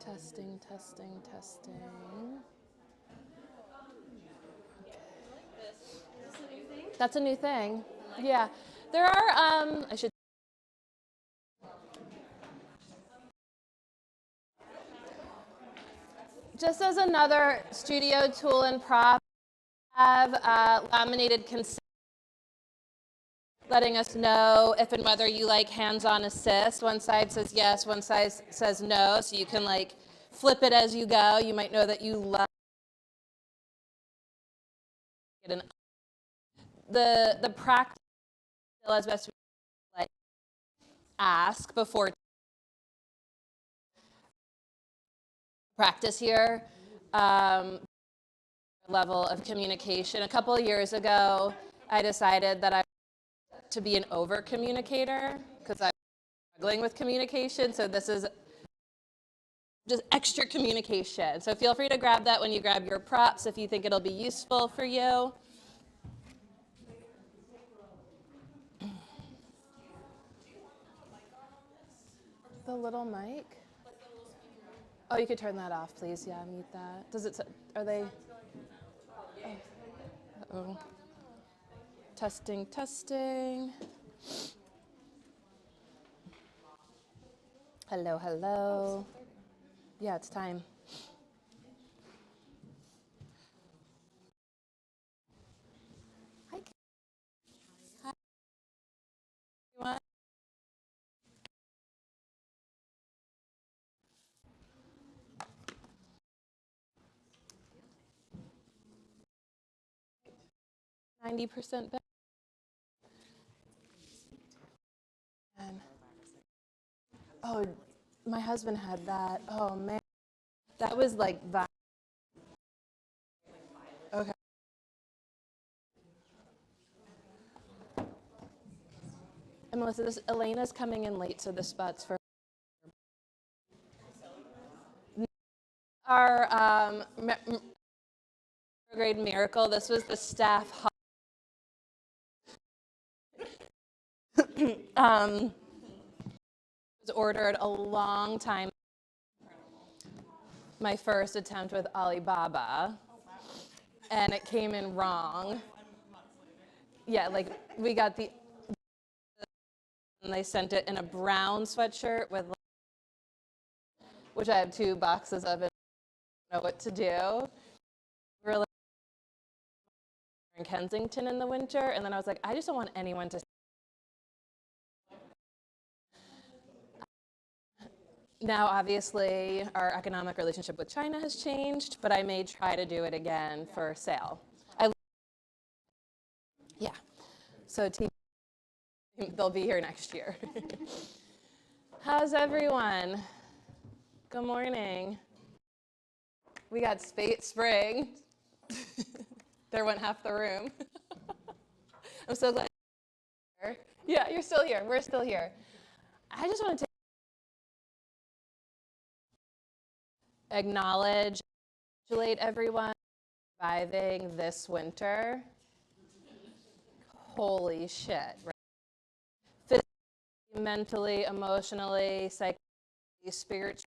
Testing, testing, testing. That's a new thing. Yeah. There are, I should, just as another studio tool and prop, have laminated consent letting us know if and whether you like hands-on assist. One side says yes, one side says no, so you can like flip it as you go. You might know that you love it. The practice as best we like ask before practice here. Level of communication. A couple of years ago, I decided that I wanted to be an over communicator because I'm struggling with communication. So this is just extra communication. So feel free to grab that when you grab your props if you think it'll be useful for you. The little mic? Oh, you could turn that off, please. Yeah, mute that. Does it, are they? Oh. Uh-oh. Testing, testing. Hello, hello. Yeah, it's time. Hi, everyone. 90% better. And, oh, my husband had that. Oh, man. That was like that. Okay. And Melissa, Elena's coming in late, so the spot's for our grade miracle. This was the staff. Was ordered a long time. My first attempt with Alibaba, and it came in wrong. Yeah, like we got and they sent it in a brown sweatshirt with, which I have 2 boxes of, and I don't know what to do. We were like in Kensington in the winter, and then I was like, I just don't want anyone to. Now, obviously, our economic relationship with China has changed, but I may try to do it again for sale. Yeah, so they'll be here next year. How's everyone? Good morning. We got spring. There went half the room. I'm so glad you're here. Yeah, you're still here. We're still here. I just want to acknowledge, congratulate everyone surviving this winter. Holy shit, right? Physically, mentally, emotionally, psychologically, spiritually.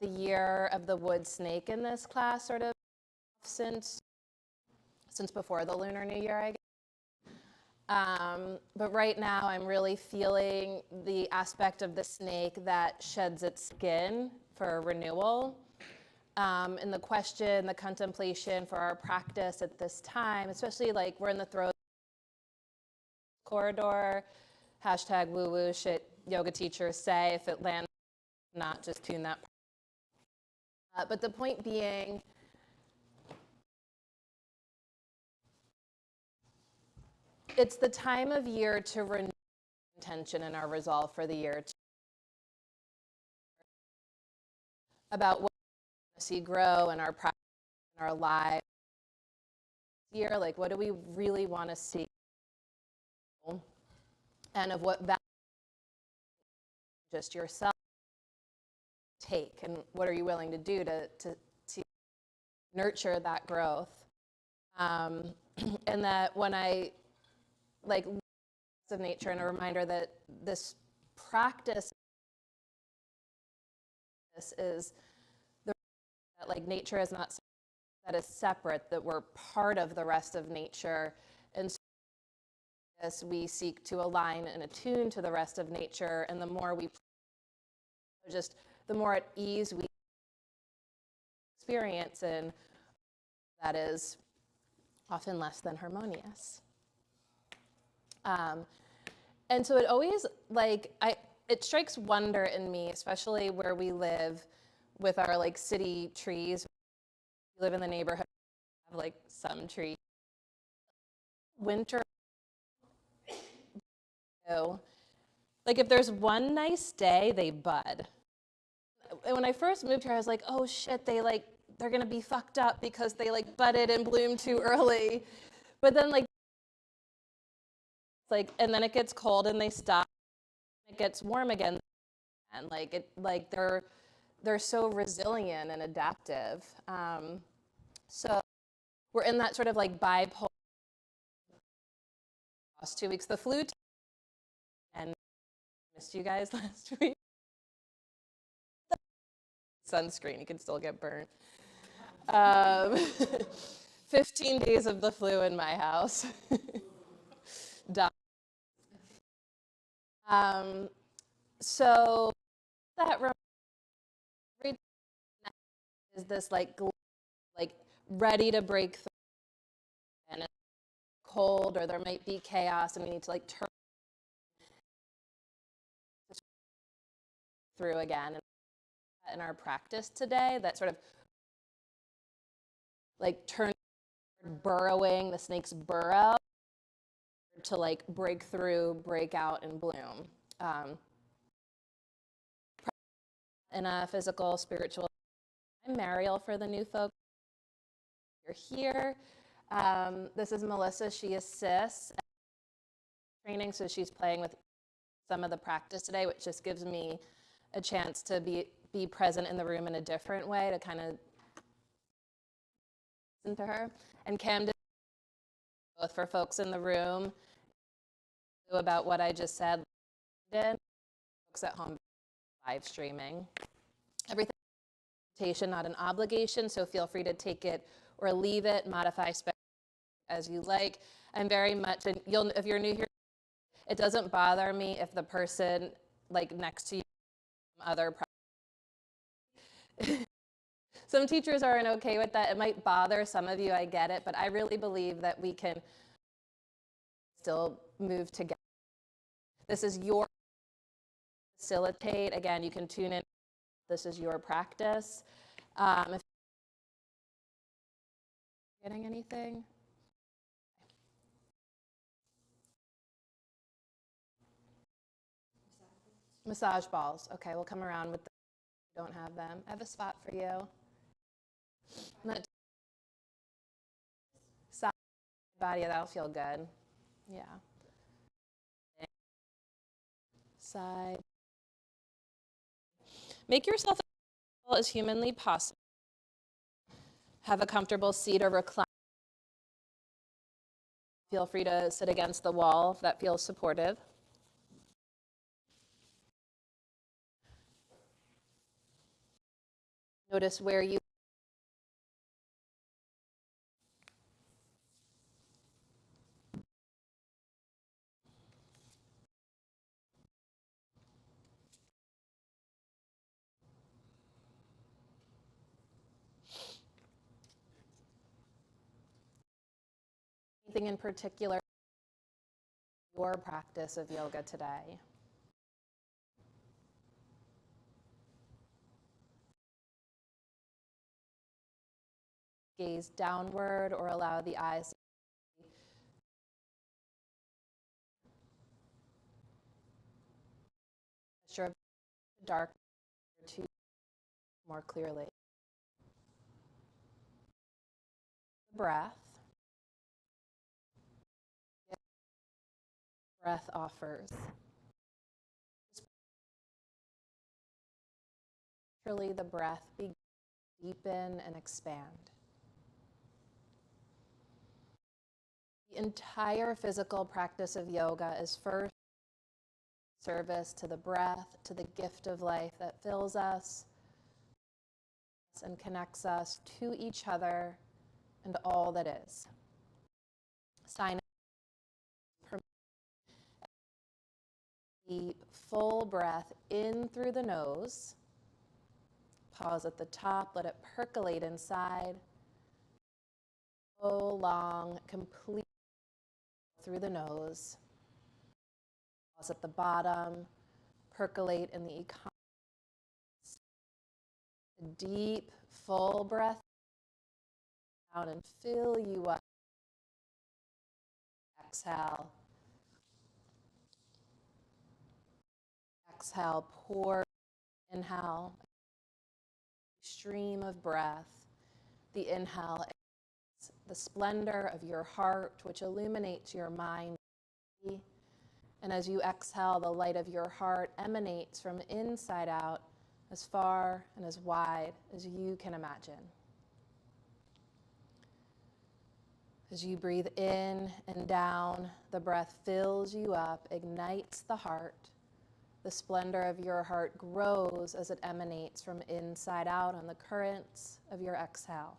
The year of the wood snake in this class sort of since before the Lunar New Year, I guess. But right now I'm really feeling the aspect of the snake that sheds its skin for renewal. And the question, the contemplation for our practice at this time, especially like we're in the throes of the corridor, hashtag woo woo shit yoga teachers say, if it lands, not just tune that. But the point being, it's the time of year to renew intention and our resolve for the year about what we want to see grow in our practice, in our lives. Year, like what do we really want to see, and of what value just yourself take, and what are you willing to do to nurture that growth, and that when I like of nature, and a reminder that this practice is that like nature is not something that is separate, that we're part of the rest of nature. And so as we seek to align and attune to the rest of nature, and the more we just, the more at ease we experience, and that is often less than harmonious. And so it always, like, it strikes wonder in me, especially where we live with our like city trees. We live in the neighborhood, have like some trees. Winter, like if there's one nice day, they bud. And when I first moved here, I was like, oh shit, they're gonna be fucked up because they like budded and bloomed too early. But then like, and then it gets cold and they stop. It gets warm again, and they're so resilient and adaptive. So we're in that sort of like bipolar. Last 2 weeks, the flu, and missed you guys last week. Sunscreen, you can still get burnt. 15 days of the flu in my house. Done. So that is this like ready to break through, and it's cold, or there might be chaos, and we need to like turn through again. In our practice today, that sort of like turn burrowing, the snake's burrow, to like break through, break out, and bloom. In a physical, spiritual, I'm Mariel for the new folks. You're here. This is Melissa. She assists training, so she's playing with some of the practice today, which just gives me a chance to be present in the room in a different way, to kind of listen to her. And Cam did both for folks in the room about what I just said. Folks at home live streaming. Everything is an invitation, not an obligation, so feel free to take it or leave it, modify as you like. I'm very much, and if you're new here, it doesn't bother me if the person like next to you other some teachers aren't okay with that. It might bother some of you, I get it, but I really believe that we can still move together. This is your facilitate. Again, you can tune in. This is your practice. If you're getting anything? Massage balls. Okay, we'll come around with them. Don't have them. I have a spot for you. Side body, that'll feel good. Yeah. Side. Make yourself as comfortable as humanly possible. Have a comfortable seat or recline. Feel free to sit against the wall if that feels supportive. Notice where you anything in particular your practice of yoga today. Gaze downward or allow the eyes to dark to more clearly. Breath. Breath offers. Naturally, the breath begins to deepen and expand. The entire physical practice of yoga is first service to the breath, to the gift of life that fills us and connects us to each other and all that is. Sign deep, full breath in through the nose. Pause at the top, let it percolate inside. So long, complete through the nose. Pause at the bottom, percolate in the economy. Deep, full breath down and fill you up. Exhale. Exhale, pour, inhale, stream of breath. The inhale is the splendor of your heart, which illuminates your mind. And as you exhale, the light of your heart emanates from inside out as far and as wide as you can imagine. As you breathe in and down, the breath fills you up, ignites the heart. The splendor of your heart grows as it emanates from inside out on the currents of your exhale.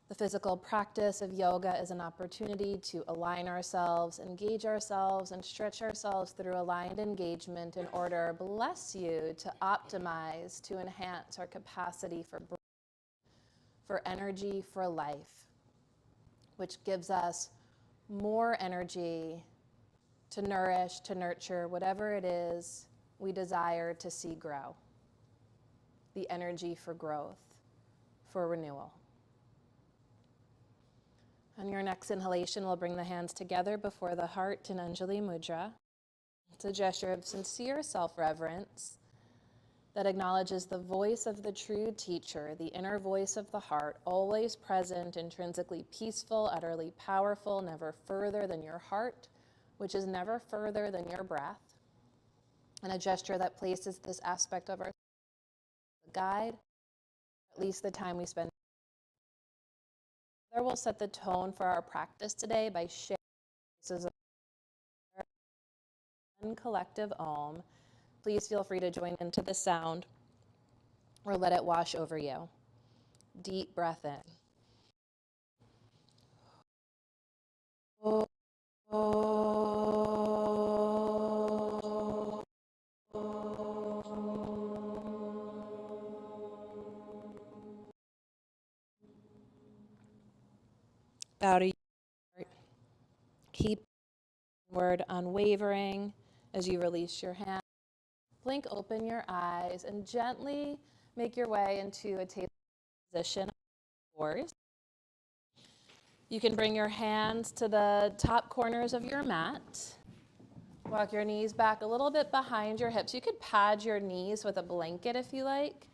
The physical practice of yoga is an opportunity to align ourselves, engage ourselves, and stretch ourselves through aligned engagement in order, bless you, to optimize, to enhance our capacity for breath, for energy, for life, which gives us more energy to nourish, to nurture, whatever it is we desire to see grow. The energy for growth, for renewal. On your next inhalation, we'll bring the hands together before the heart in Anjali Mudra. It's a gesture of sincere self-reverence that acknowledges the voice of the true teacher, the inner voice of the heart, always present, intrinsically peaceful, utterly powerful, never further than your heart, which is never further than your breath. And a gesture that places this aspect of our guide, at least the time we spend. We'll set the tone for our practice today by sharing voices of one collective Om. Please feel free to join into the sound or let it wash over you. Deep breath in. Bow to your heart. Keep word unwavering as you release your hand. Blink open your eyes and gently make your way into a table position. You can bring your hands to the top corners of your mat. Walk your knees back a little bit behind your hips. You could pad your knees with a blanket if you like.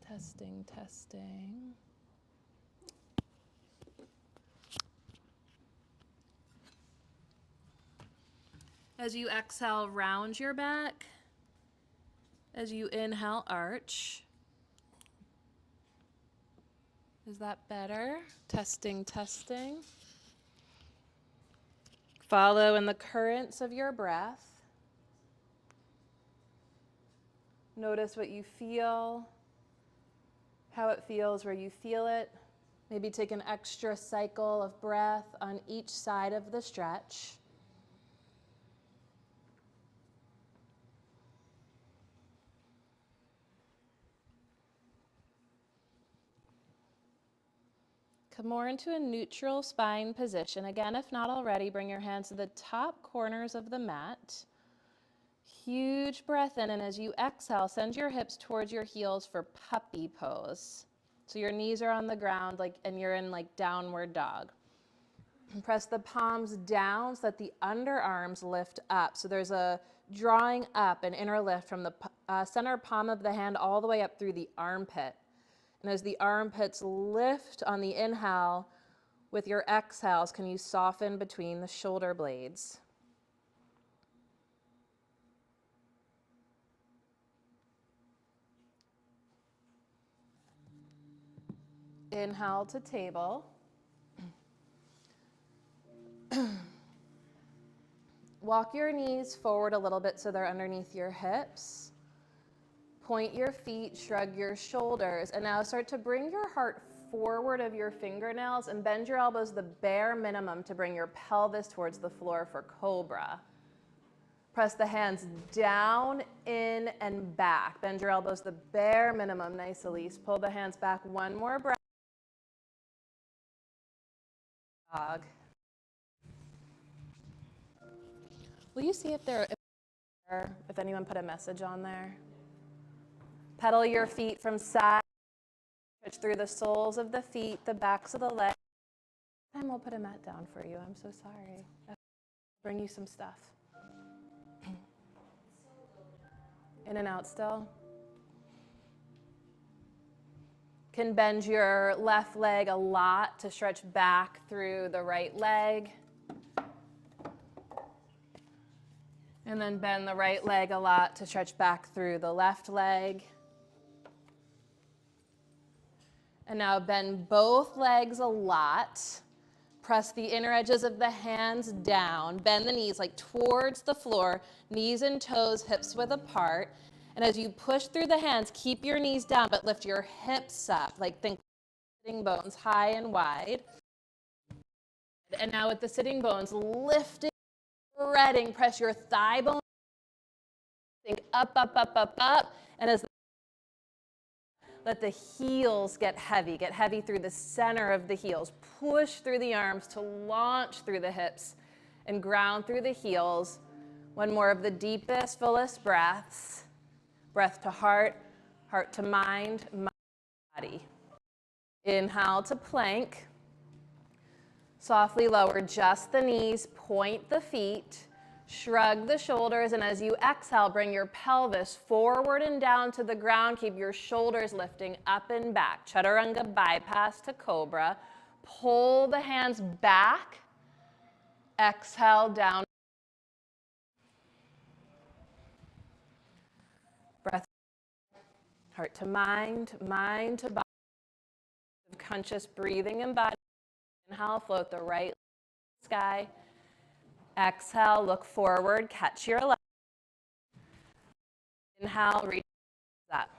Testing, testing. As you exhale, round your back. As you inhale, arch. Is that better? Testing, testing. Follow in the currents of your breath. Notice what you feel, how it feels where you feel it. Maybe take an extra cycle of breath on each side of the stretch. Come more into a neutral spine position. Again, if not already, bring your hands to the top corners of the mat. Huge breath in, and as you exhale, send your hips towards your heels for puppy pose. So your knees are on the ground, and you're in downward dog. Press the palms down so that the underarms lift up. So there's a drawing up, an inner lift from the center palm of the hand all the way up through the armpit. And as the armpits lift on the inhale, with your exhales, can you soften between the shoulder blades? Inhale to table. Walk your knees forward a little bit so they're underneath your hips. Point your feet, shrug your shoulders, and now start to bring your heart forward of your fingernails and bend your elbows the bare minimum to bring your pelvis towards the floor for cobra. Press the hands down, in, and back. Bend your elbows the bare minimum. Nice, Elise. Pull the hands back. One more breath. Dog. Will you see if anyone put a message on there? Pedal your feet from side. Stretch through the soles of the feet, the backs of the legs. And we'll put a mat down for you. I'm so sorry. I'll bring you some stuff. In and out still. Can bend your left leg a lot to stretch back through the right leg. And then bend the right leg a lot to stretch back through the left leg. And now bend both legs a lot. Press the inner edges of the hands down. Bend the knees like towards the floor, knees and toes, hips width apart. And as you push through the hands, keep your knees down, but lift your hips up, like think sitting bones high and wide. And now with the sitting bones, lifting, spreading, press your thigh bone. Think up, up, up, up, up. And as let the heels get heavy through the center of the heels. Push through the arms to launch through the hips and ground through the heels. One more of the deepest, fullest breaths. Breath to heart, heart to mind, mind to body. Inhale to plank. Softly lower just the knees, point the feet. Shrug the shoulders, and as you exhale, bring your pelvis forward and down to the ground. Keep your shoulders lifting up and back. Chaturanga bypass to cobra. Pull the hands back. Exhale down. Breath. Heart to mind, mind to body. Conscious breathing and body. Inhale, float the right sky. Exhale, look forward, catch your left. Inhale, reach up.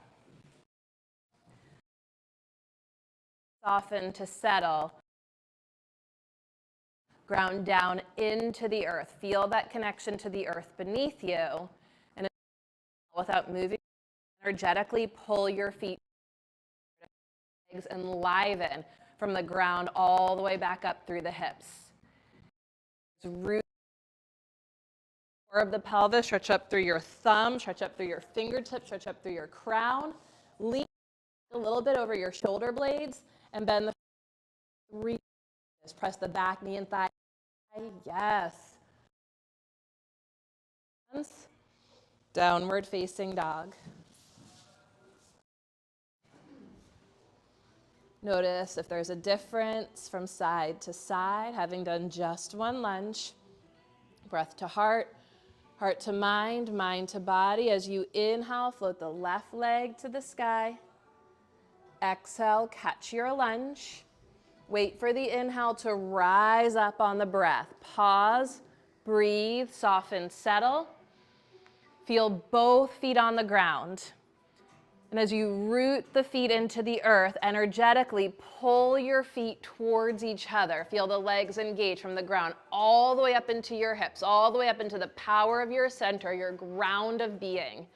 Soften to settle. Ground down into the earth. Feel that connection to the earth beneath you. And without moving, energetically pull your feet and liven from the ground all the way back up through the hips. Root of the pelvis, stretch up through your thumb, stretch up through your fingertips, stretch up through your crown. Lean a little bit over your shoulder blades and bend the three. Press the back, knee and thigh. Yes. Downward facing dog. Notice if there's a difference from side to side, having done just one lunge. Breath to heart, heart to mind, mind to body. As you inhale, float the left leg to the sky. Exhale, catch your lunge. Wait for the inhale to rise up on the breath. Pause, breathe, soften, settle. Feel both feet on the ground. And as you root the feet into the earth, energetically pull your feet towards each other. Feel the legs engage from the ground all the way up into your hips, all the way up into the power of your center, your ground of being.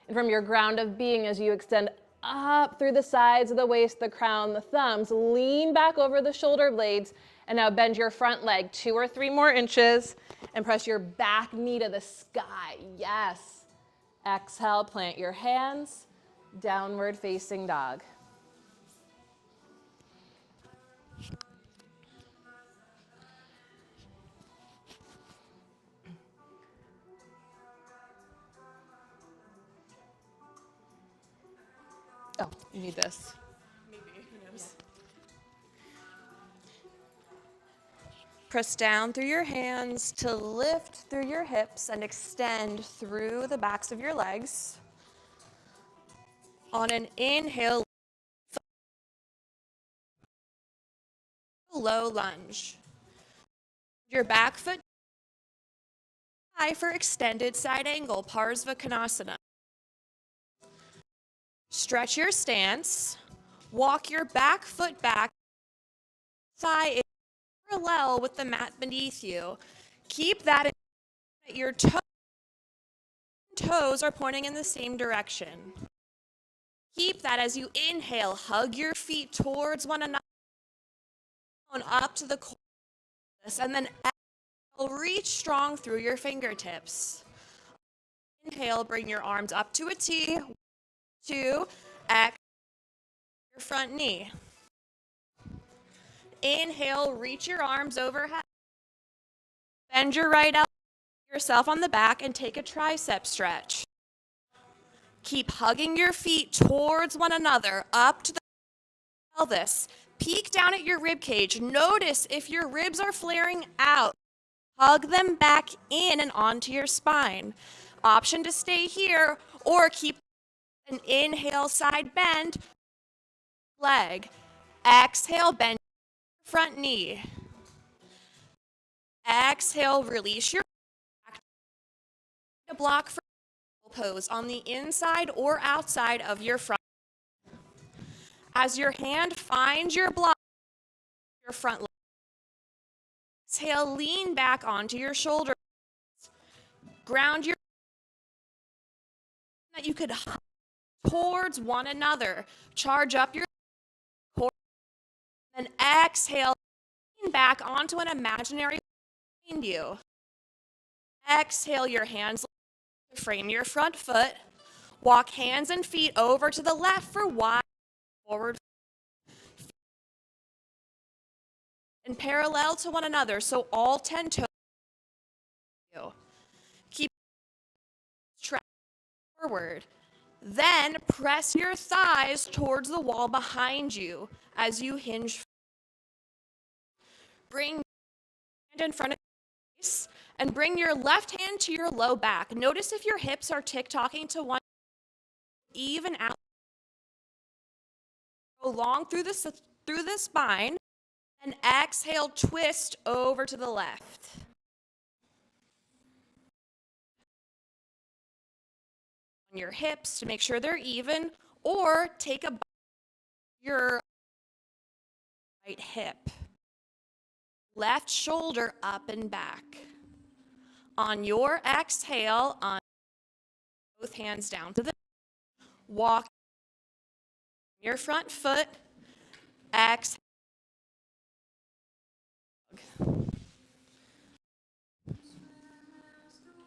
And from your ground of being, as you extend up through the sides of the waist, the crown, the thumbs, lean back over the shoulder blades, and now bend your front leg 2 or 3 more inches and press your back knee to the sky. Yes. Exhale, plant your hands. Downward facing dog. Oh, you need this. Maybe, who knows? Press down through your hands to lift through your hips and extend through the backs of your legs. On an inhale, low lunge. Your back foot high for extended side angle, Parsvakonasana. Stretch your stance. Walk your back foot back. Thigh is parallel with the mat beneath you. Keep that in your toes are pointing in the same direction. Keep that as you inhale. Hug your feet towards one another. Up to the core. And then exhale, reach strong through your fingertips. Inhale, bring your arms up to a T. 2, exhale, your front knee. Inhale, reach your arms overhead. Bend your right elbow, yourself on the back, and take a tricep stretch. Keep hugging your feet towards one another, up to the pelvis. Peek down at your rib cage. Notice if your ribs are flaring out. Hug them back in and onto your spine. Option to stay here or keep an inhale, side bend, leg. Exhale, bend your front knee. Exhale, release your back. A block for pose on the inside or outside of your front. As your hand finds your block, your front leg. Exhale, lean back onto your shoulder. Ground your that you could hug towards one another. Charge up your core. And exhale, lean back onto an imaginary behind you. Exhale, your hands to frame your front foot. Walk hands and feet over to the left for wide forward. And parallel to one another, so all 10 toes. Keep track forward. Then press your thighs towards the wall behind you as you hinge. Bring your hand in front of your face and bring your left hand to your low back. Notice if your hips are tick-tocking to one, even out. Go long through the spine. And exhale, twist over to the left. On your hips to make sure they're even, or take a your right hip. Left shoulder up and back. On your exhale, on both hands down to the walk your front foot. Exhale.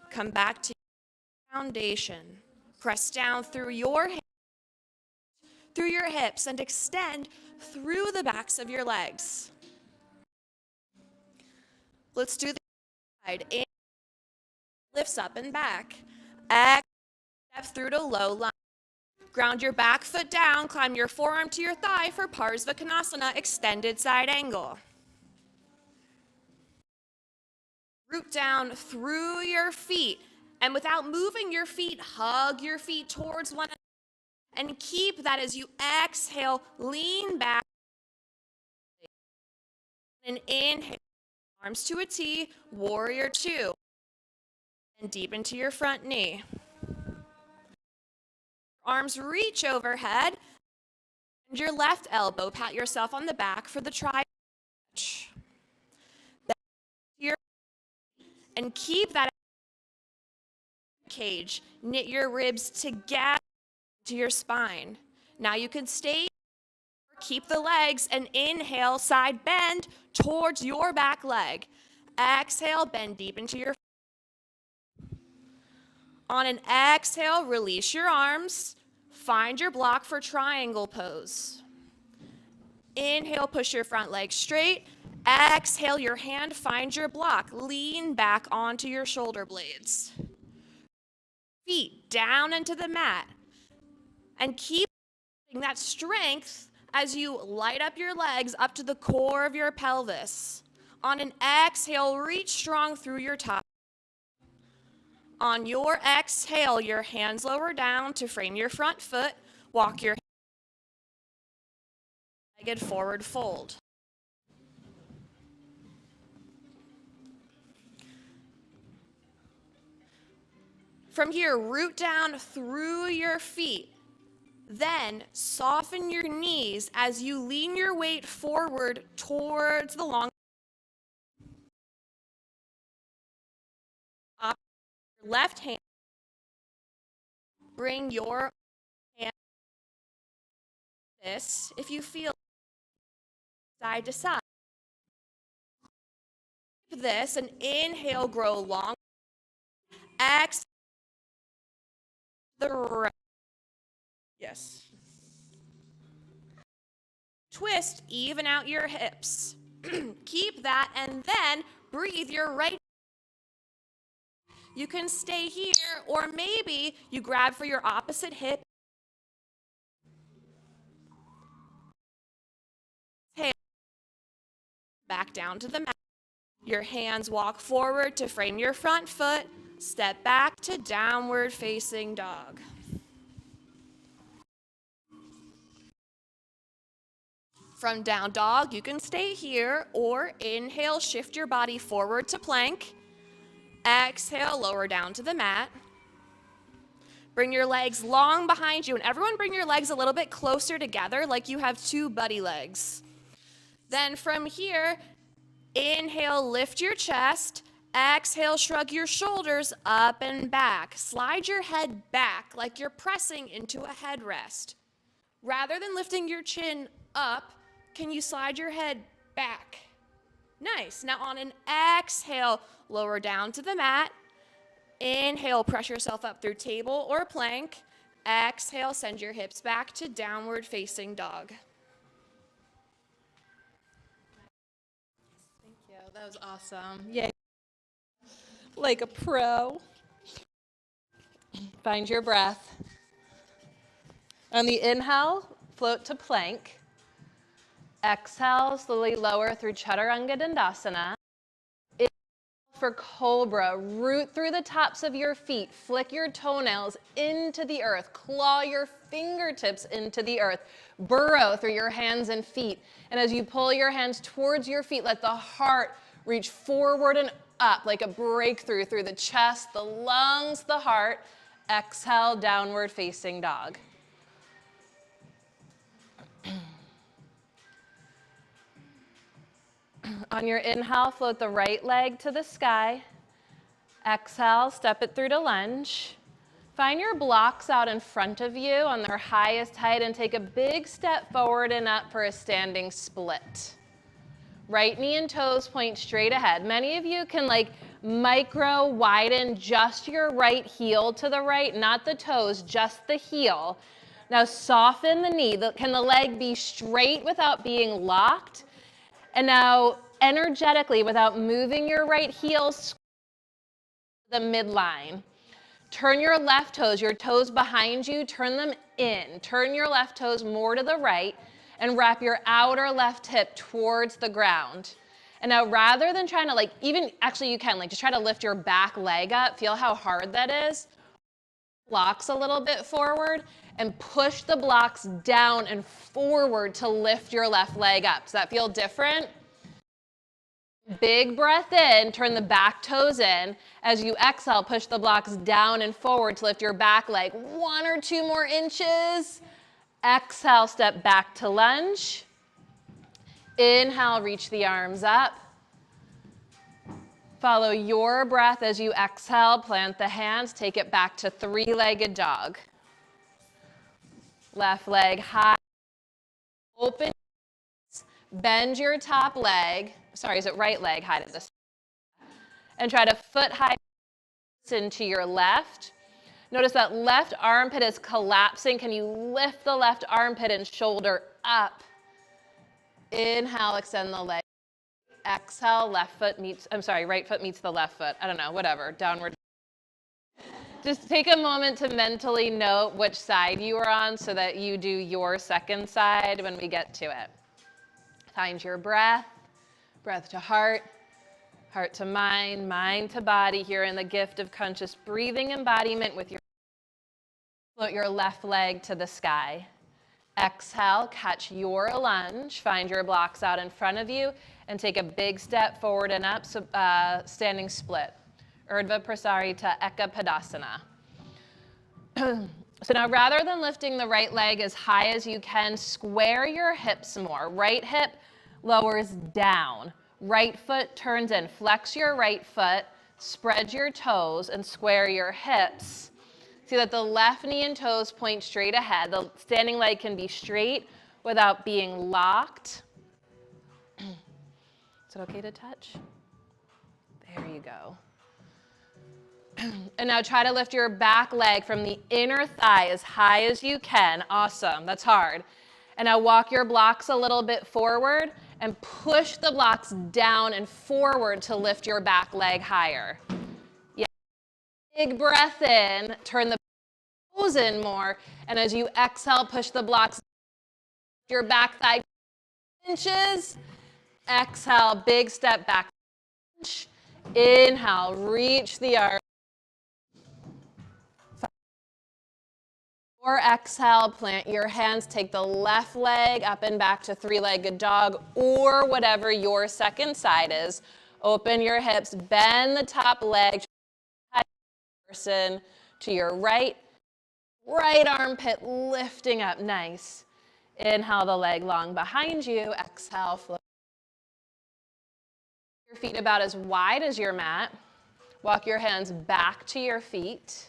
Come back to your foundation. Press down through your hands, through your hips, and extend through the backs of your legs. Let's do the side. In, lifts up and back. Exhale, step through to low lunge. Ground your back foot down. Climb your forearm to your thigh for Parsvakonasana, extended side angle. Root down through your feet, and without moving your feet, hug your feet towards one another, and keep that as you exhale, lean back, and inhale, arms to a T, warrior 2, and deep into your front knee. Arms reach overhead, and your left elbow, pat yourself on the back for the tri stretch. And keep that cage. Knit your ribs together to your spine. Now you can stay or keep the legs and inhale, side bend towards your back leg. Exhale, bend deep into your. On an exhale, release your arms. Find your block for triangle pose. Inhale, push your front leg straight. Exhale, your hand finds your block. Lean back onto your shoulder blades. Feet down into the mat. And keep that strength as you light up your legs up to the core of your pelvis. On an exhale, reach strong through your top. On your exhale, your hands lower down to frame your front foot. Walk your legged forward fold. From here, root down through your feet. Then soften your knees as you lean your weight forward towards the long. Up your left hand. Bring your hand this if you feel side to side. This and inhale, grow long. Exhale. The right. Yes. Twist, even out your hips. Keep that and then breathe your right. You can stay here or maybe you grab for your opposite hip. Back down to the mat. Your hands walk forward to frame your front foot. Step back to downward facing dog. From down dog, you can stay here or inhale, shift your body forward to plank. Exhale, lower down to the mat. Bring your legs long behind you, and everyone bring your legs a little bit closer together like you have two buddy legs. Then from here, inhale, lift your chest. Exhale, shrug your shoulders up and back. Slide your head back like you're pressing into a headrest. Rather than lifting your chin up, can you slide your head back? Nice. Now on an exhale, lower down to the mat. Inhale, press yourself up through table or plank. Exhale, send your hips back to downward facing dog. Thank you. That was awesome. Yay. Like a pro. Find your breath. On the inhale, float to plank. Exhale, slowly lower through Chaturanga Dandasana. Inhale for Cobra. Root through the tops of your feet. Flick your toenails into the earth. Claw your fingertips into the earth. Burrow through your hands and feet. And as you pull your hands towards your feet, let the heart reach forward and up like a breakthrough through the chest, the lungs, the heart. Exhale, downward facing dog. On your inhale, float the right leg to the sky. Exhale, step it through to lunge. Find your blocks out in front of you on their highest height and take a big step forward and up for a standing split. Right knee and toes point straight ahead. Many of you can micro widen just your right heel to the right, not the toes, just the heel. Now soften the knee. Can the leg be straight without being locked? And now, energetically, without moving your right heel, the midline. Turn your left toes, your toes behind you, turn them in. Turn your left toes more to the right and wrap your outer left hip towards the ground. And now, rather than trying to you can just try to lift your back leg up. Feel how hard that is. Blocks a little bit forward and push the blocks down and forward to lift your left leg up. Does that feel different? Big breath in, turn the back toes in. As you exhale, push the blocks down and forward to lift your back leg 1 or 2 more inches. Exhale, step back to lunge. Inhale, reach the arms up. Follow your breath as you exhale, plant the hands, take it back to 3-legged dog. Left leg high, open, bend your top leg, is it right leg high to this? And try to foot high into your left. Notice that left armpit is collapsing. Can you lift the left armpit and shoulder up? Inhale, extend the leg. Exhale, right foot meets the left foot. I don't know, whatever, downward. Just take a moment to mentally note which side you are on so that you do your second side when we get to it. Find your breath, breath to heart, heart to mind, mind to body here in the gift of conscious breathing embodiment with your float your left leg to the sky. Exhale, catch your lunge, find your blocks out in front of you, and take a big step forward and up, standing split. Urdhva Prasarita Eka Padasana. So now rather than lifting the right leg as high as you can, square your hips more. Right hip lowers down. Right foot turns in. Flex your right foot, spread your toes, and square your hips. See that the left knee and toes point straight ahead. The standing leg can be straight without being locked. Is it okay to touch? There you go. And now try to lift your back leg from the inner thigh as high as you can. Awesome, that's hard. And now walk your blocks a little bit forward and push the blocks down and forward to lift your back leg higher. Yeah. Big breath in, turn the toes in more, and as you exhale, push the blocks, your back thigh inches. Exhale, big step back. Inhale, reach the arm. Or exhale, plant your hands, take the left leg up and back to three-legged dog or whatever your second side is. Open your hips, bend the top leg, person to your right armpit lifting up, nice. Inhale the leg long behind you, exhale, float. Your feet about as wide as your mat. Walk your hands back to your feet.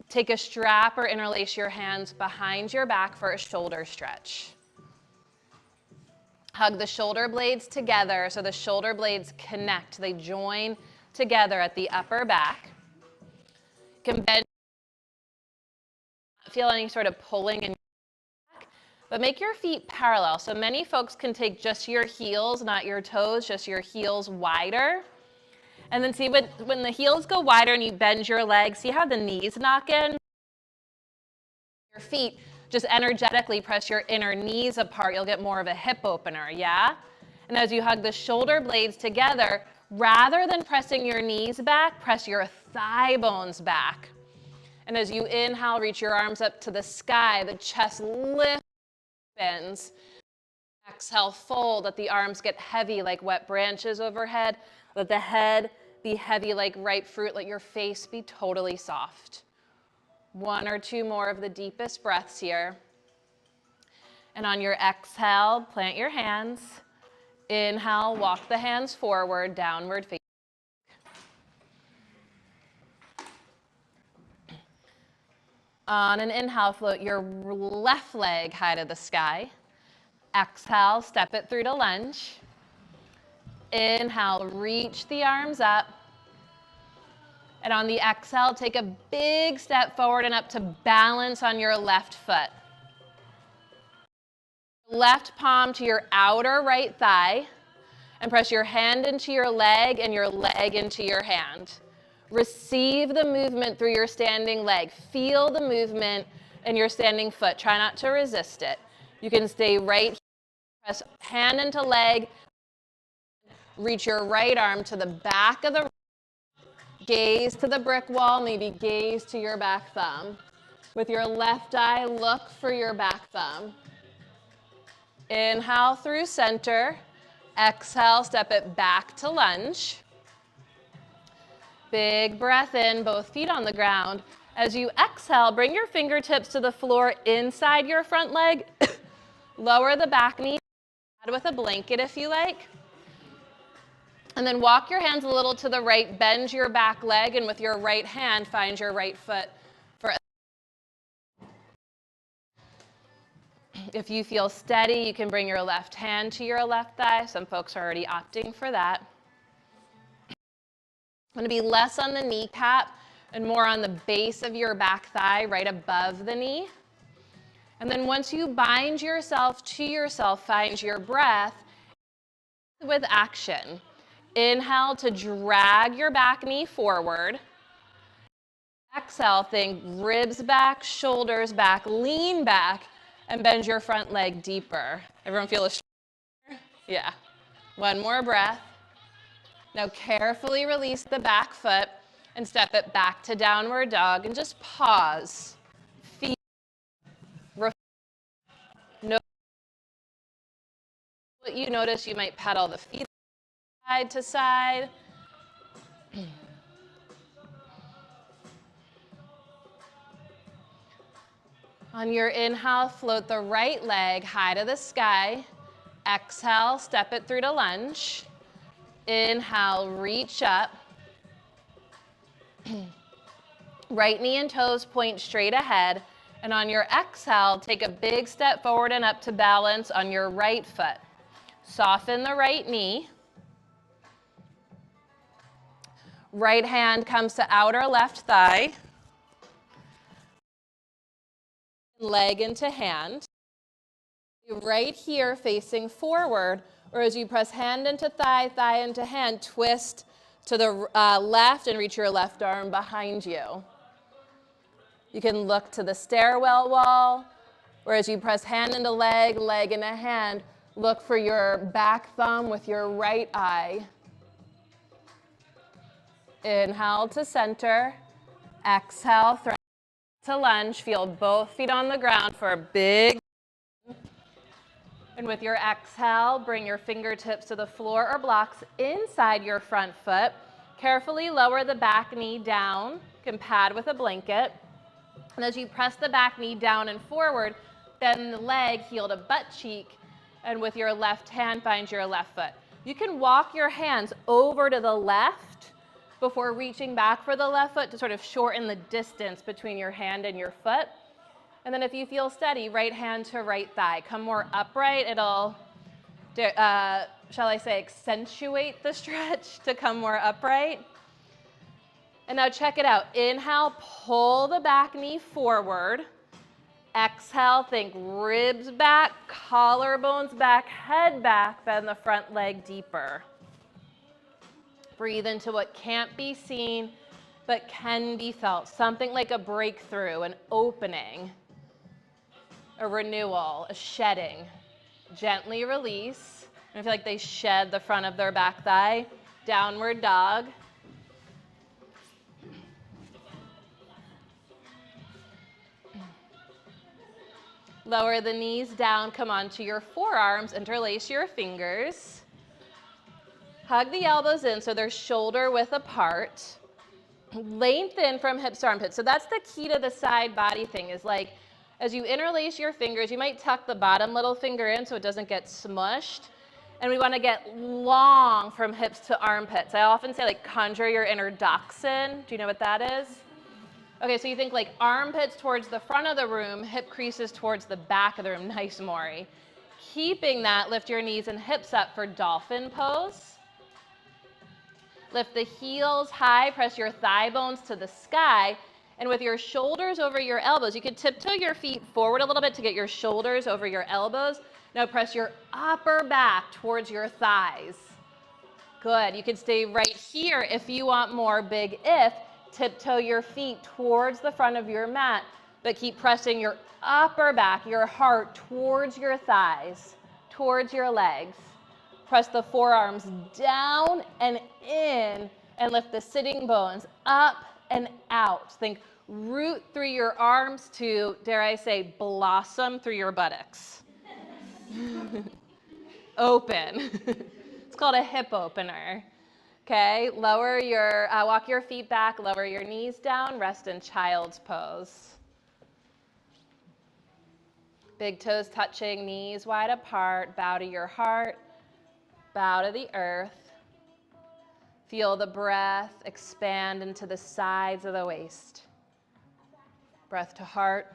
Take a strap or interlace your hands behind your back for a shoulder stretch. Hug the shoulder blades together so the shoulder blades connect. They join together at the upper back. You can bend, feel any sort of pulling in your back, but make your feet parallel. So many folks can take just your heels, not your toes, just your heels wider. And then see when the heels go wider and you bend your legs, see how the knees knock in? Your feet, just energetically press your inner knees apart. You'll get more of a hip opener, yeah? And as you hug the shoulder blades together, rather than pressing your knees back, press your thigh bones back. And as you inhale, reach your arms up to the sky, the chest lifts, bends. Exhale, fold, let the arms get heavy like wet branches overhead. Let the head be heavy like ripe fruit. Let your face be totally soft. One or two more of the deepest breaths here. And on your exhale, plant your hands. Inhale, walk the hands forward, downward facing. On an inhale, float your left leg high to the sky. Exhale, step it through to lunge. Inhale, reach the arms up. And on the exhale, take a big step forward and up to balance on your left foot. Left palm to your outer right thigh. And press your hand into your leg and your leg into your hand. Receive the movement through your standing leg. Feel the movement in your standing foot. Try not to resist it. You can stay right here. Press hand into leg. Reach your right arm to the back of the gaze to the brick wall, maybe gaze to your back thumb. With your left eye, look for your back thumb. Inhale through center. Exhale, step it back to lunge. Big breath in, both feet on the ground. As you exhale, bring your fingertips to the floor inside your front leg. Lower the back knee, add with a blanket if you like. And then walk your hands a little to the right, bend your back leg, and with your right hand, find your right foot. If you feel steady, you can bring your left hand to your left thigh. Some folks are already opting for that. I'm going to be less on the kneecap and more on the base of your back thigh, right above the knee. And then once you bind yourself to yourself, find your breath with action. Inhale to drag your back knee forward. Exhale, think ribs back, shoulders back, lean back, and bend your front leg deeper. Everyone feel a stronger? Yeah. One more breath. Now carefully release the back foot and step it back to downward dog and just pause. Feel. Notice what you notice. You might pedal the feet side to side. On your inhale, float the right leg high to the sky. Exhale, step it through to lunge. Inhale, reach up. Right knee and toes point straight ahead. And on your exhale, take a big step forward and up to balance on your right foot. Soften the right knee. Right hand comes to outer left thigh. Leg into hand. Right here facing forward, or as you press hand into thigh, thigh into hand, twist to the left and reach your left arm behind you. You can look to the stairwell wall, or as you press hand into leg, leg into hand, look for your back thumb with your right eye. Inhale to center. Exhale, throw to lunge. Feel both feet on the ground for a big. And with your exhale, bring your fingertips to the floor or blocks inside your front foot. Carefully lower the back knee down. You can pad with a blanket. And as you press the back knee down and forward, bend the leg, heel to butt cheek, and with your left hand, find your left foot. You can walk your hands over to the left before reaching back for the left foot to sort of shorten the distance between your hand and your foot. And then if you feel steady, right hand to right thigh. Come more upright. It'll, shall I say, accentuate the stretch to come more upright. And now check it out. Inhale, pull the back knee forward. Exhale, think ribs back, collarbones back, head back, bend the front leg deeper. Breathe into what can't be seen, but can be felt. Something like a breakthrough, an opening, a renewal, a shedding. Gently release. And I feel like they shed the front of their back thigh. Downward dog. Lower the knees down, come onto your forearms, interlace your fingers. Hug the elbows in so they're shoulder width apart. Lengthen from hips to armpits. So that's the key to the side body thing, is like, as you interlace your fingers, you might tuck the bottom little finger in so it doesn't get smushed. And we want to get long from hips to armpits. I often say, like, conjure your inner dachshund. Do you know what that is? Okay, so you think like armpits towards the front of the room, hip creases towards the back of the room. Nice, Maury. Keeping that, lift your knees and hips up for dolphin pose. Lift the heels high, press your thigh bones to the sky. And with your shoulders over your elbows, you can tiptoe your feet forward a little bit to get your shoulders over your elbows. Now press your upper back towards your thighs. Good. You can stay right here if you want more. Big if. Tiptoe your feet towards the front of your mat, but keep pressing your upper back, your heart towards your thighs, towards your legs. Press the forearms down and in, and lift the sitting bones up and out. Think root through your arms to, dare I say, blossom through your buttocks. Open. It's called a hip opener. Okay, lower your, walk your feet back, lower your knees down, rest in child's pose. Big toes touching, knees wide apart, bow to your heart, bow to the earth. Feel the breath expand into the sides of the waist. Breath to heart,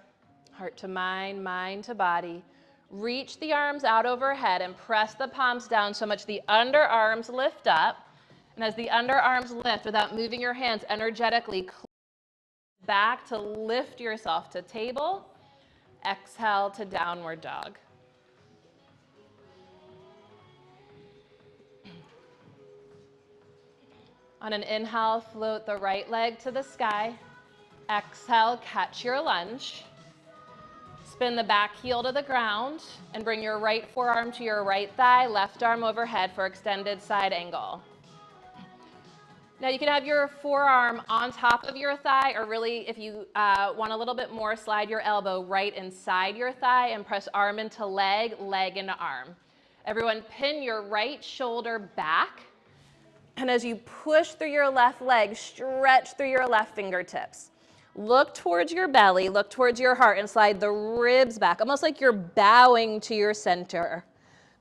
heart to mind, mind to body. Reach the arms out overhead and press the palms down so much the underarms lift up. And as the underarms lift, without moving your hands energetically, back to lift yourself to table. Exhale to downward dog. On an inhale, float the right leg to the sky. Exhale, catch your lunge. Spin the back heel to the ground and bring your right forearm to your right thigh, left arm overhead for extended side angle. Now you can have your forearm on top of your thigh, or really, if you want a little bit more, slide your elbow right inside your thigh and press arm into leg, leg into arm. Everyone, pin your right shoulder back. And as you push through your left leg, stretch through your left fingertips. Look towards your belly, look towards your heart, and slide the ribs back, almost like you're bowing to your center,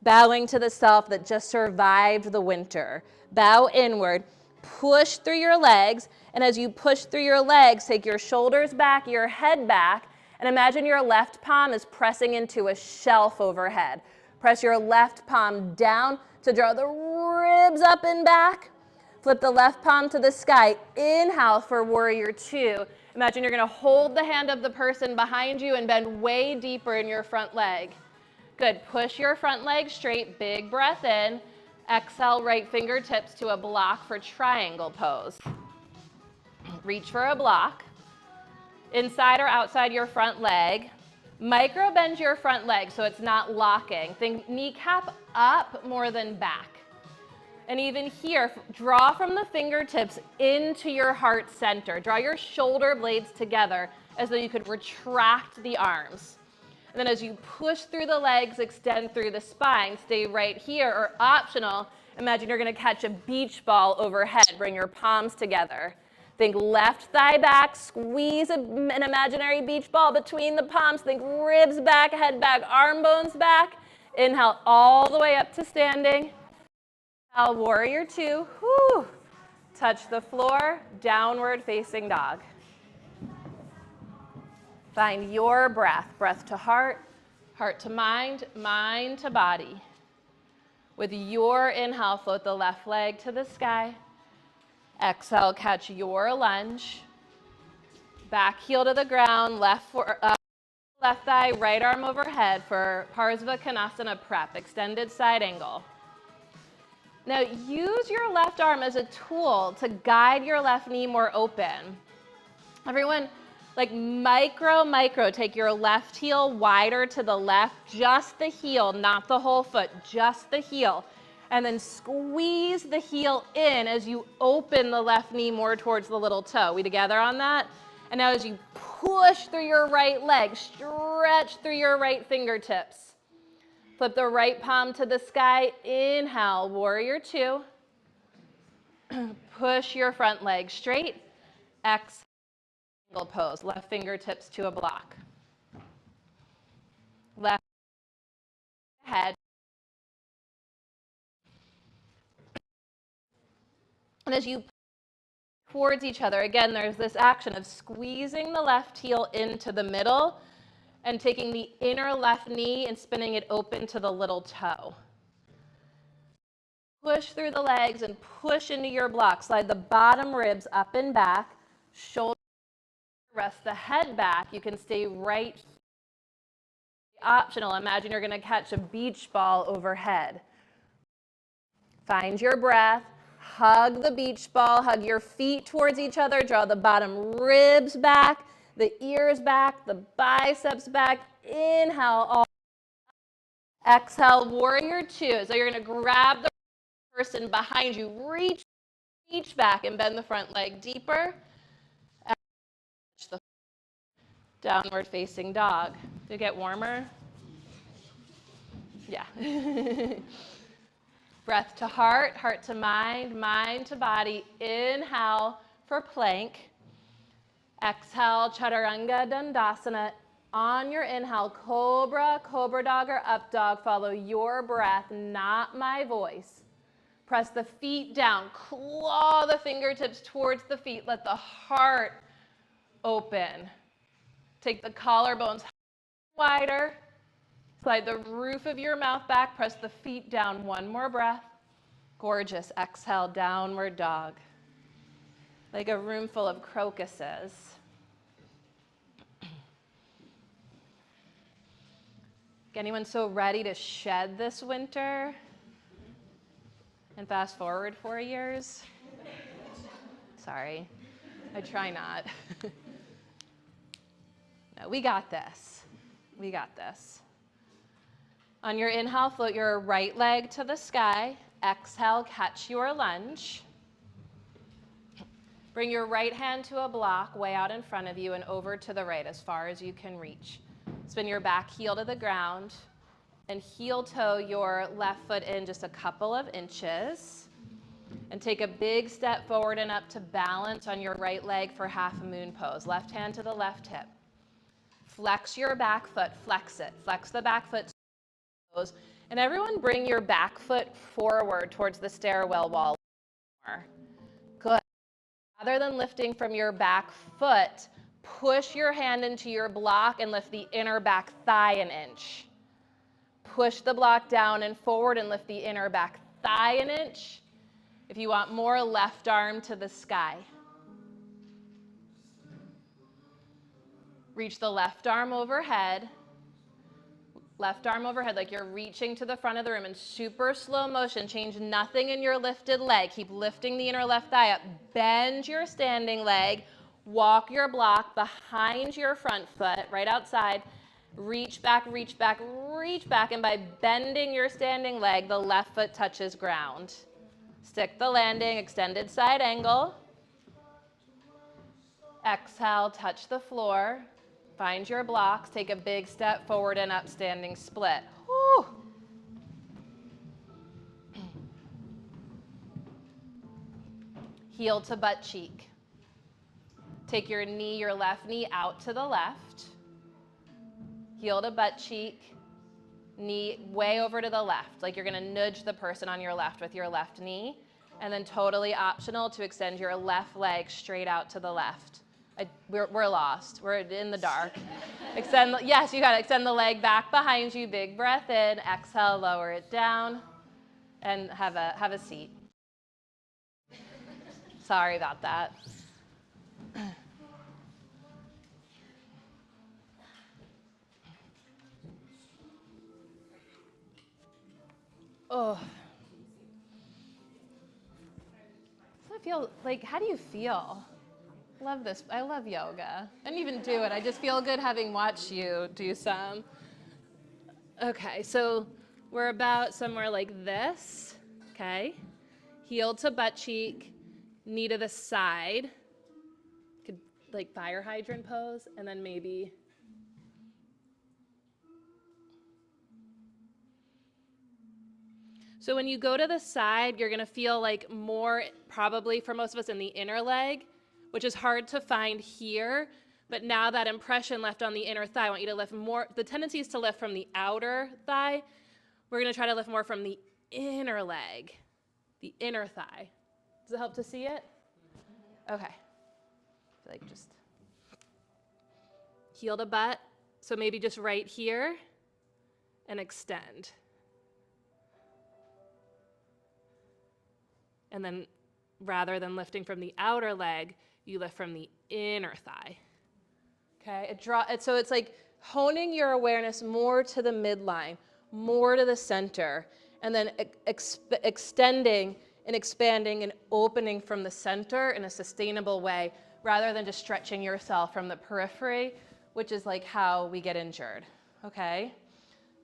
bowing to the self that just survived the winter. Bow inward, push through your legs, and as you push through your legs, take your shoulders back, your head back, and imagine your left palm is pressing into a shelf overhead. Press your left palm down to draw the ribs up and back. Flip the left palm to the sky. Inhale for warrior two. Imagine you're going to hold the hand of the person behind you and bend way deeper in your front leg. Good. Push your front leg straight. Big breath in. Exhale, right fingertips to a block for triangle pose. Reach for a block. Inside or outside your front leg. Micro bend your front leg so it's not locking. Think kneecap up more than back. And even here, draw from the fingertips into your heart center. Draw your shoulder blades together as though you could retract the arms. And then as you push through the legs, extend through the spine. Stay right here, or optional, imagine you're going to catch a beach ball overhead. Bring your palms together. Think left thigh back, squeeze an imaginary beach ball between the palms. Think ribs back, head back, arm bones back. Inhale all the way up to standing. Exhale, warrior two. Whew. Touch the floor, downward facing dog. Find your breath. Breath to heart, heart to mind, mind to body. With your inhale, float the left leg to the sky. Exhale, catch your lunge. Back heel to the ground, left thigh, right arm overhead for Parsvakonasana prep, extended side angle. Now use your left arm as a tool to guide your left knee more open. Everyone, like micro, take your left heel wider to the left, just the heel, not the whole foot, just the heel. And then squeeze the heel in as you open the left knee more towards the little toe. We together on that? And now as you push through your right leg, stretch through your right fingertips. Flip the right palm to the sky. Inhale, warrior two. Push your front leg straight. Exhale, pose. Left fingertips to a block. Left head. And as you towards each other, again, there's this action of squeezing the left heel into the middle and taking the inner left knee and spinning it open to the little toe. Push through the legs and push into your block. Slide the bottom ribs up and back. Shoulder, rest the head back. You can stay right here. Optional, imagine you're going to catch a beach ball overhead. Find your breath. Hug the beach ball, hug your feet towards each other, draw the bottom ribs back, the ears back, the biceps back. Inhale, all. Exhale, warrior two. So you're going to grab the person behind you, reach back and bend the front leg deeper. Downward facing dog. Did it get warmer? Yeah. Breath to heart, heart to mind, mind to body. Inhale for plank. Exhale, chaturanga dandasana. On your inhale, cobra, cobra dog or up dog. Follow your breath, not my voice. Press the feet down. Claw the fingertips towards the feet. Let the heart open. Take the collarbones wider. Slide the roof of your mouth back. Press the feet down. One more breath. Gorgeous. Exhale, downward dog. Like a room full of crocuses. Anyone so ready to shed this winter and fast forward 4 years? Sorry, I try not. No, we got this. We got this. On your inhale, float your right leg to the sky. Exhale, catch your lunge. Bring your right hand to a block way out in front of you and over to the right as far as you can reach. Spin your back heel to the ground and heel toe your left foot in just a couple of inches. And take a big step forward and up to balance on your right leg for half a moon pose. Left hand to the left hip. Flex your back foot, flex it. Flex the back foot. And everyone bring your back foot forward towards the stairwell wall. Good. Rather than lifting from your back foot, push your hand into your block and lift the inner back thigh an inch. Push the block down and forward and lift the inner back thigh an inch. If you want more, left arm to the sky. Reach the left arm overhead. Left arm overhead like you're reaching to the front of the room in super slow motion. Change nothing in your lifted leg. Keep lifting the inner left thigh up. Bend your standing leg. Walk your block behind your front foot, right outside. Reach back, reach back, reach back. And by bending your standing leg, the left foot touches ground. Stick the landing, extended side angle. Exhale, touch the floor. Find your blocks. Take a big step forward and up, standing split. Woo. Heel to butt cheek. Take your knee, your left knee out to the left. Heel to butt cheek. Knee way over to the left, like you're gonna nudge the person on your left with your left knee, and then totally optional to extend your left leg straight out to the left. We're lost, we're in the dark. Yes, you gotta extend the leg back behind you, big breath in, exhale, lower it down, and have a seat. Sorry about that. Oh. I feel like, how do you feel? Love this. I love yoga. I didn't even do it. I just feel good having watched you do some. Okay, so we're about somewhere like this, okay? Heel to butt cheek, knee to the side. Could like fire hydrant pose, and then maybe. So when you go to the side, you're gonna feel like more, probably for most of us, in the inner leg, which is hard to find here, but now that impression left on the inner thigh, I want you to lift more. The tendency is to lift from the outer thigh. We're gonna try to lift more from the inner leg, the inner thigh. Does it help to see it? Okay. I feel like just heel to butt. So maybe just right here and extend. And then rather than lifting from the outer leg, you lift from the inner thigh. Okay, so it's like honing your awareness more to the midline, more to the center, and then extending and expanding and opening from the center in a sustainable way, rather than just stretching yourself from the periphery, which is like how we get injured. Okay,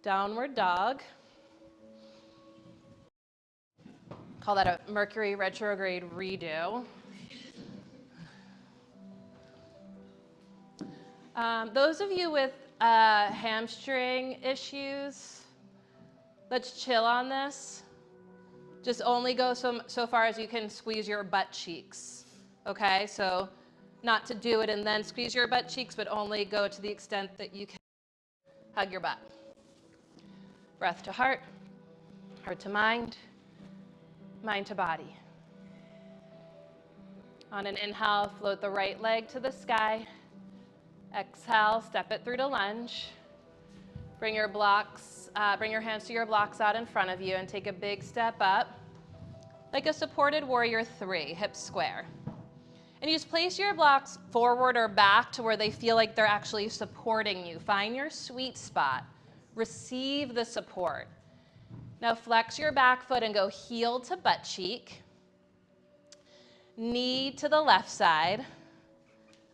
downward dog. Call that a Mercury retrograde redo. Those of you with hamstring issues, let's chill on this. Just only go so far as you can squeeze your butt cheeks, okay? So not to do it and then squeeze your butt cheeks, but only go to the extent that you can hug your butt. Breath to heart, heart to mind, mind to body. On an inhale, float the right leg to the sky. Exhale, step it through to lunge. Bring your hands to your blocks out in front of you and take a big step up, like a supported warrior 3, hips square. And you just place your blocks forward or back to where they feel like they're actually supporting you. Find your sweet spot. Receive the support. Now flex your back foot and go heel to butt cheek. Knee to the left side.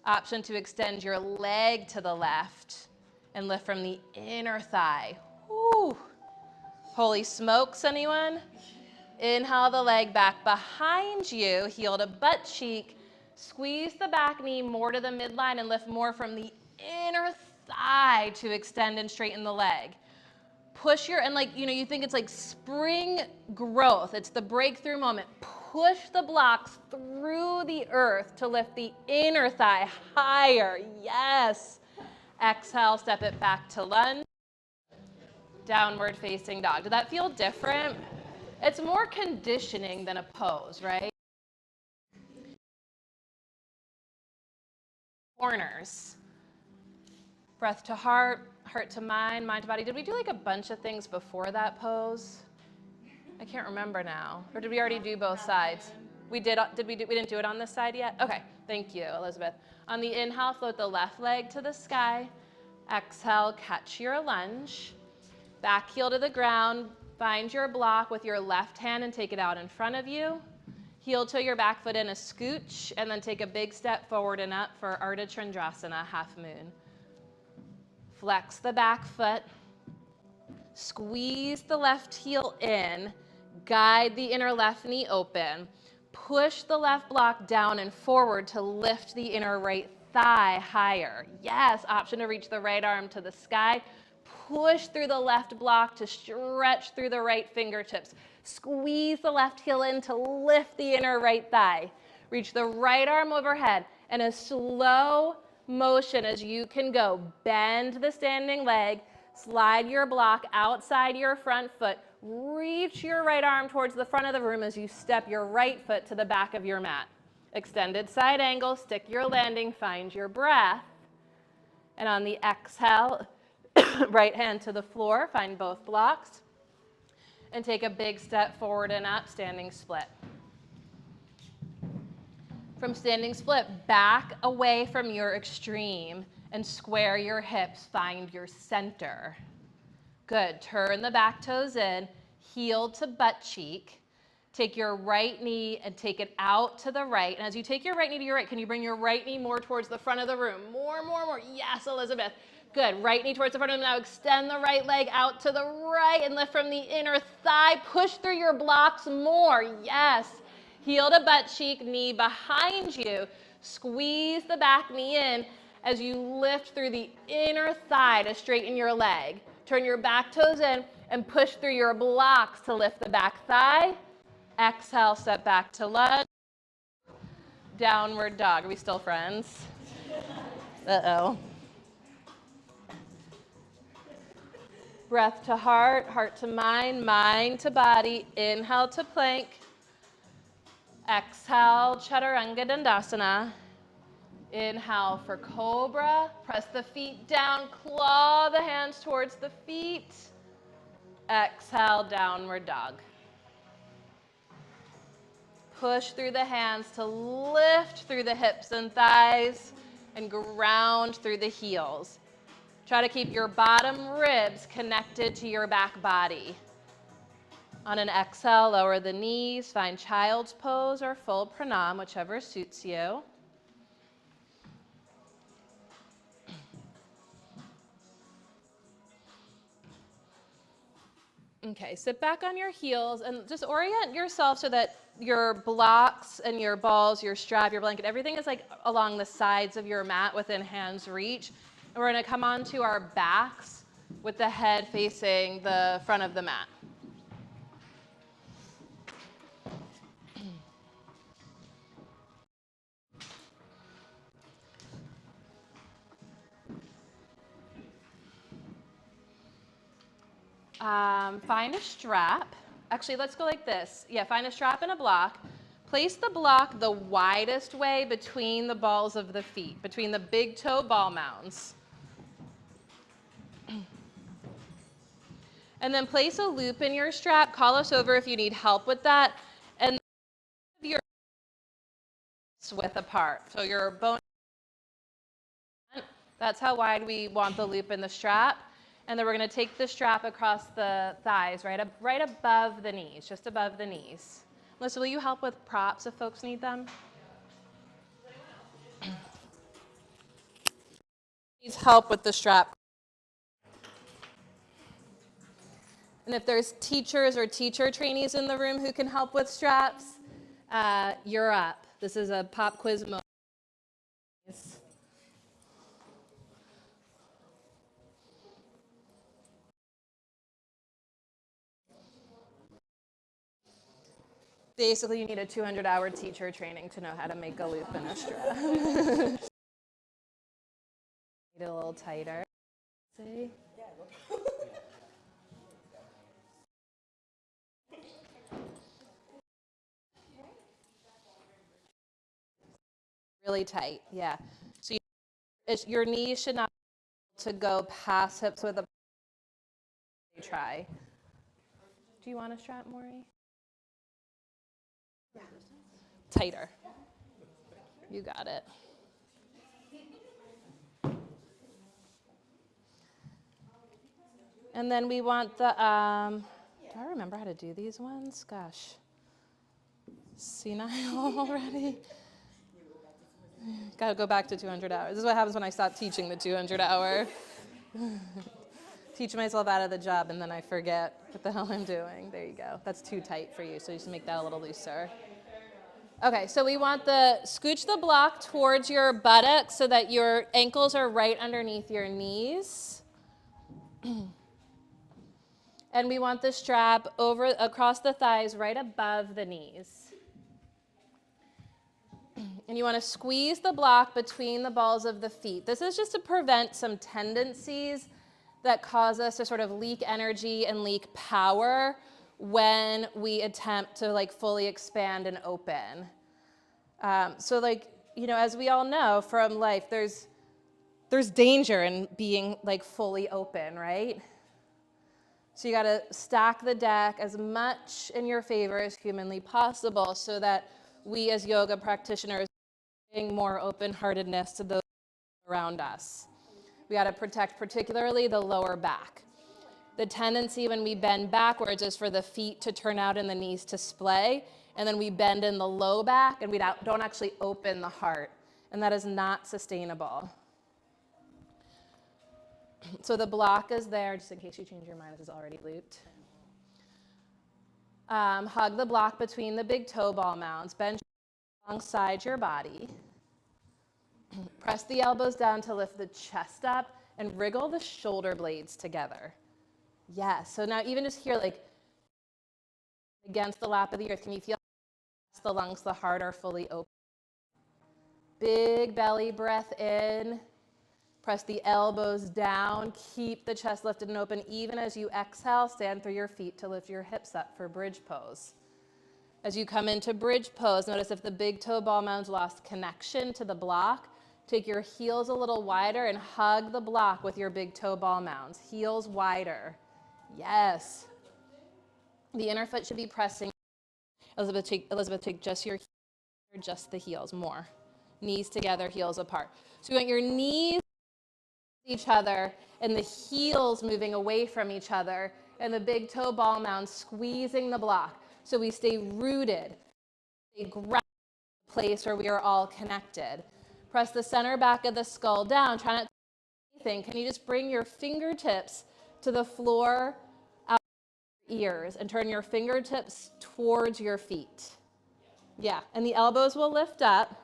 Option to extend your leg to the left and lift from the inner thigh. Woo. Holy smokes, anyone? Inhale the leg back behind you, heel to butt cheek. Squeeze the back knee more to the midline and lift more from the inner thigh to extend and straighten the leg. Push and you think it's like spring growth. It's the breakthrough moment. push the blocks through the earth to lift the inner thigh higher. Yes. Exhale, step it back to lunge. Downward facing dog. Did that feel different? It's more conditioning than a pose, right? Corners. Breath to heart, heart to mind, mind to body. Did we do like a bunch of things before that pose? I can't remember now. Or did we already do both sides? We did. We didn't do it on this side yet? Okay, thank you, Elizabeth. On the inhale, float the left leg to the sky. Exhale, catch your lunge. Back heel to the ground. Find your block with your left hand and take it out in front of you. Heel to your back foot in a scooch, and then take a big step forward and up for Ardha Chandrasana, half moon. Flex the back foot. Squeeze the left heel in. Guide the inner left knee open. Push the left block down and forward to lift the inner right thigh higher. Yes, option to reach the right arm to the sky. Push through the left block to stretch through the right fingertips. Squeeze the left heel in to lift the inner right thigh. Reach the right arm overhead and a slow motion as you can go. Bend the standing leg, slide your block outside your front foot, reach your right arm towards the front of the room as you step your right foot to the back of your mat. Extended side angle, stick your landing, find your breath. And on the exhale, right hand to the floor, find both blocks, and take a big step forward and up, standing split. From standing split, back away from your extreme and square your hips, find your center. Good, turn the back toes in, heel to butt cheek. Take your right knee and take it out to the right. And as you take your right knee to your right, can you bring your right knee more towards the front of the room? More. Yes, Elizabeth. Good, right knee towards the front of the room. Now extend the right leg out to the right and lift from the inner thigh. Push through your blocks more. Yes. Heel to butt cheek, knee behind you. Squeeze the back knee in as you lift through the inner thigh to straighten your leg. Turn your back toes in and push through your blocks to lift the back thigh. Exhale, step back to lunge. Downward dog. Are we still friends? Uh-oh. Breath to heart, heart to mind, mind to body. Inhale to plank. Exhale, Chaturanga Dandasana. Inhale for cobra. Press the feet down, claw the hands towards the feet. Exhale, downward dog. Push through the hands to lift through the hips and thighs and ground through the heels. Try to keep your bottom ribs connected to your back body. On an exhale, lower the knees, find child's pose or full pranam, whichever suits you. Okay, sit back on your heels and just orient yourself so that your blocks and your balls, your strap, your blanket, everything is like along the sides of your mat within hand's reach. And we're gonna come onto our backs with the head facing the front of the mat. Find a strap. Actually, let's go like this. Yeah, find a strap and a block. Place the block the widest way between the balls of the feet, between the big toe ball mounds. And then place a loop in your strap. Call us over if you need help with that. And your width apart. So your bone, that's how wide we want the loop in the strap. And then we're going to take the strap across the thighs, right above the knees, just above the knees. Melissa, will you help with props if folks need them? Needs help with the strap. And if there's teachers or teacher trainees in the room who can help with straps, you're up. This is a pop quiz moment. Basically, you need a 200-hour teacher training to know how to make a loop in a strap. Need it a little tighter. See? Really tight, yeah. So your knees should not be able to go past hips with a try. Do you want a strap, Maury? Yeah. Tighter. You got it. And then we want the, do I remember how to do these ones? Gosh. Senile already? Gotta go back to 200 hours. This is what happens when I stop teaching the 200-hour. Teach myself out of the job and then I forget what the hell I'm doing. There you go. That's too tight for you, so you just make that a little looser. Okay, so we want scooch the block towards your buttocks so that your ankles are right underneath your knees. And we want the strap across the thighs right above the knees. And you want to squeeze the block between the balls of the feet. This is just to prevent some tendencies that cause us to sort of leak energy and leak power when we attempt to fully expand and open. As we all know from life, there's danger in being fully open, right? So you got to stack the deck as much in your favor as humanly possible so that we as yoga practitioners bring more open-heartedness to those around us. We got to protect particularly the lower back. The tendency when we bend backwards is for the feet to turn out and the knees to splay, and then we bend in the low back and we don't actually open the heart, and that is not sustainable. So the block is there, just in case you change your mind, this is already looped. Hug the block between the big toe ball mounds. Bend alongside your body. Press the elbows down to lift the chest up and wriggle the shoulder blades together. Yes, so now even just here, against the lap of the earth, can you feel the lungs, the heart are fully open? Big belly breath in. Press the elbows down, keep the chest lifted and open. Even as you exhale, stand through your feet to lift your hips up for bridge pose. As you come into bridge pose, notice if the big toe ball mounds lost connection to the block, take your heels a little wider and hug the block with your big toe ball mounds. Heels wider. Yes. The inner foot should be pressing. Elizabeth, take just your heels, or just the heels, more. Knees together, heels apart. So you want your knees each other and the heels moving away from each other and the big toe ball mound squeezing the block so we stay rooted, stay grounded in the place where we are all connected. Press the center back of the skull down. Try not to do anything. Can you just bring your fingertips to the floor out of your ears and turn your fingertips towards your feet? Yeah, and the elbows will lift up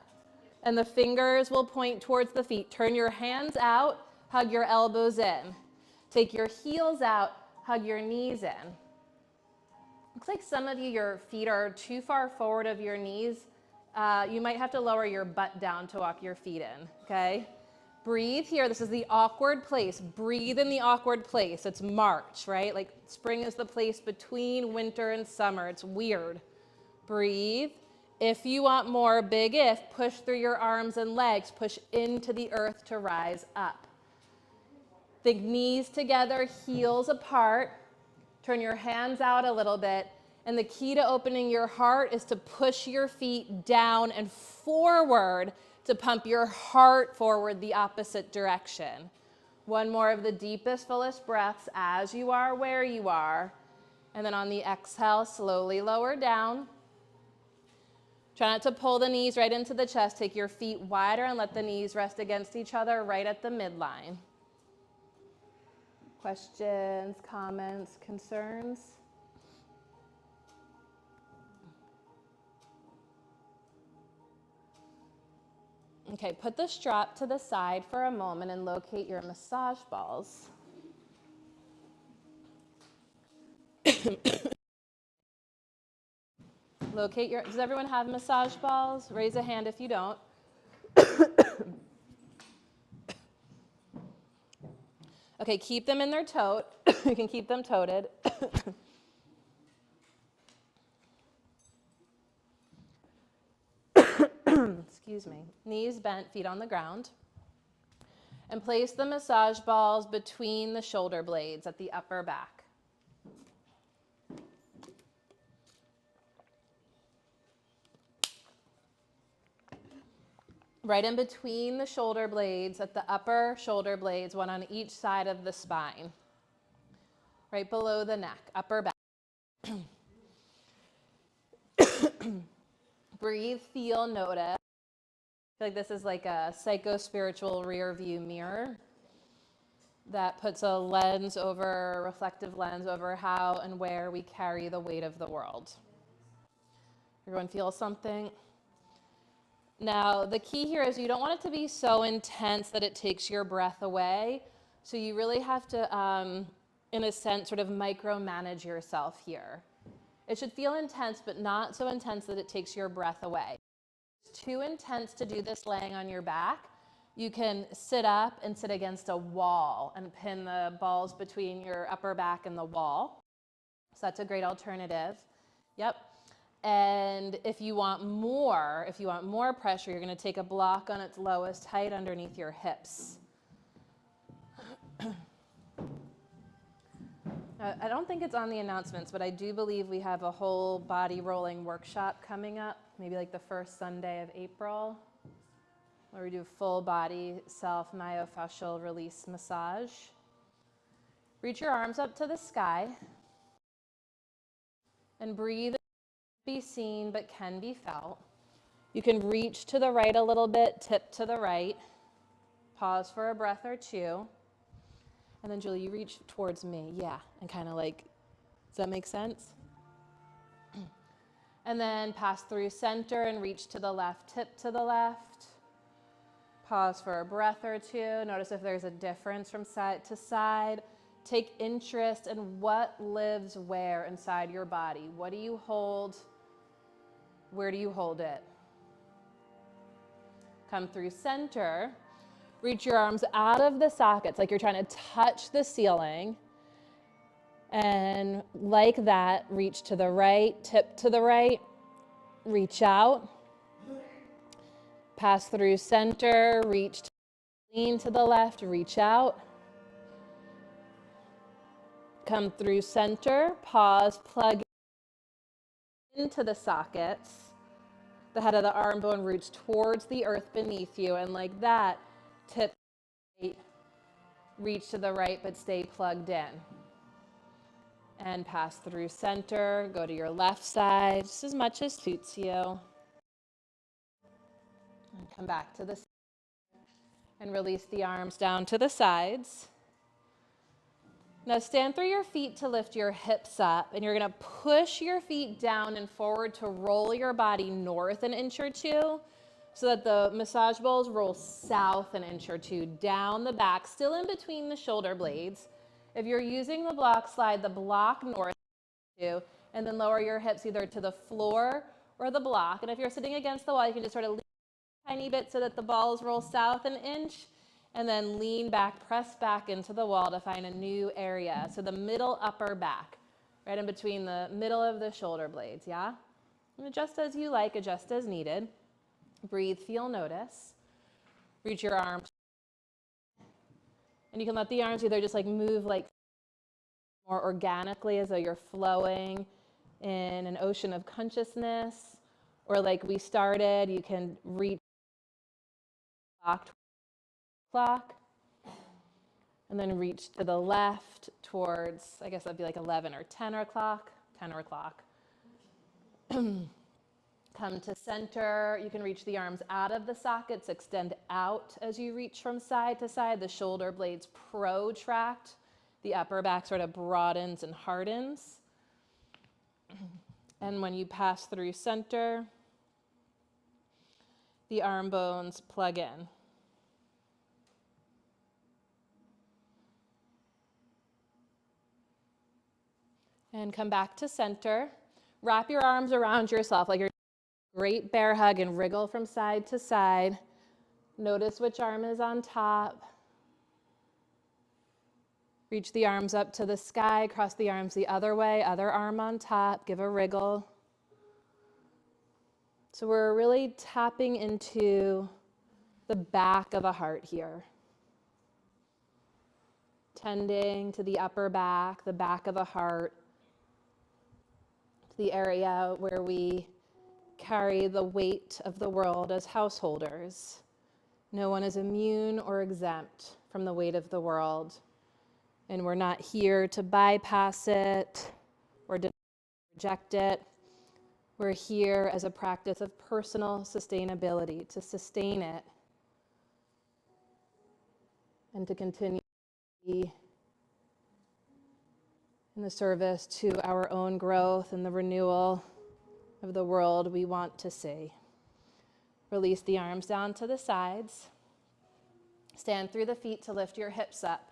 and the fingers will point towards the feet. Turn your hands out. Hug your elbows in. Take your heels out, hug your knees in. Looks like some of you, your feet are too far forward of your knees. You might have to lower your butt down to walk your feet in, okay? Breathe here. This is the awkward place. Breathe in the awkward place. It's March, right? Spring is the place between winter and summer. It's weird. Breathe. If you want more, big if, push through your arms and legs. Push into the earth to rise up. Think knees together, heels apart. Turn your hands out a little bit. And the key to opening your heart is to push your feet down and forward to pump your heart forward the opposite direction. One more of the deepest, fullest breaths as you are where you are. And then on the exhale, slowly lower down. Try not to pull the knees right into the chest. Take your feet wider and let the knees rest against each other right at the midline. Questions, comments, concerns? Okay, put the strap to the side for a moment and locate your massage balls. Locate your, does everyone have massage balls? Raise a hand if you don't. Okay, keep them in their tote. You can keep them toted. Excuse me. Knees bent, feet on the ground. And place the massage balls between the shoulder blades at the upper back. Right in between the shoulder blades at the upper shoulder blades, one on each side of the spine. Right below the neck, upper back. Breathe, feel, notice. I feel like this is like a psycho-spiritual rear view mirror that puts a lens over, reflective lens over how and where we carry the weight of the world. Everyone feel something? Now, the key here is you don't want it to be so intense that it takes your breath away. So you really have to, in a sense, sort of micromanage yourself here. It should feel intense, but not so intense that it takes your breath away. It's too intense to do this laying on your back. You can sit up and sit against a wall and pin the balls between your upper back and the wall. So that's a great alternative. Yep. And if you want more pressure, you're going to take a block on its lowest height underneath your hips. I don't think it's on the announcements, but I do believe we have a whole body rolling workshop coming up, maybe like the first Sunday of April, where we do full body self-myofascial release massage. Reach your arms up to the sky and breathe. Be seen but can be felt. You can reach to the right a little bit, tip to the right. Pause for a breath or two. And then Julie, you reach towards me, yeah, and kind of like, does that make sense? And then pass through center and reach to the left, tip to the left. Pause for a breath or two. Notice if there's a difference from side to side. Take interest in what lives where inside your body. What do you hold? Where do you hold it? Come through center. Reach your arms out of the sockets like you're trying to touch the ceiling. And like that, reach to the right, tip to the right, reach out. Pass through center, reach to, lean to the left, reach out. Come through center, pause, plug into the sockets. The head of the arm bone roots towards the earth beneath you, and like that, tip, reach to the right, but stay plugged in. And pass through center, go to your left side, just as much as suits you. And come back to the side and release the arms down to the sides. Now stand through your feet to lift your hips up, and you're gonna push your feet down and forward to roll your body north an inch or two, so that the massage balls roll south an inch or two, down the back, still in between the shoulder blades. If you're using the block, slide the block north and then lower your hips either to the floor or the block. And if you're sitting against the wall, you can just sort of lean a tiny bit so that the balls roll south an inch, and then lean back, press back into the wall to find a new area. So the middle upper back, right in between the middle of the shoulder blades, yeah? And adjust as you like, adjust as needed. Breathe, feel, notice. Reach your arms. And you can let the arms either just like move like more organically as though you're flowing in an ocean of consciousness, or like we started, you can reach clock and then reach to the left towards, I guess that'd be like 11 or 10 o'clock, 10 o'clock. Come to center. You can reach the arms out of the sockets, extend out as you reach from side to side. The shoulder blades protract. The upper back sort of broadens and hardens. And when you pass through center, the arm bones plug in. And come back to center. Wrap your arms around yourself like you're doing a great bear hug and wriggle from side to side. Notice which arm is on top. Reach the arms up to the sky, cross the arms the other way, other arm on top, give a wriggle. So we're really tapping into the back of a heart here. Tending to the upper back, the back of the heart, the area where we carry the weight of the world as householders. No one is immune or exempt from the weight of the world. And we're not here to bypass it or reject it. We're here as a practice of personal sustainability, to sustain it and to continue to be in the service to our own growth and the renewal of the world we want to see. Release the arms down to the sides. Stand through the feet to lift your hips up.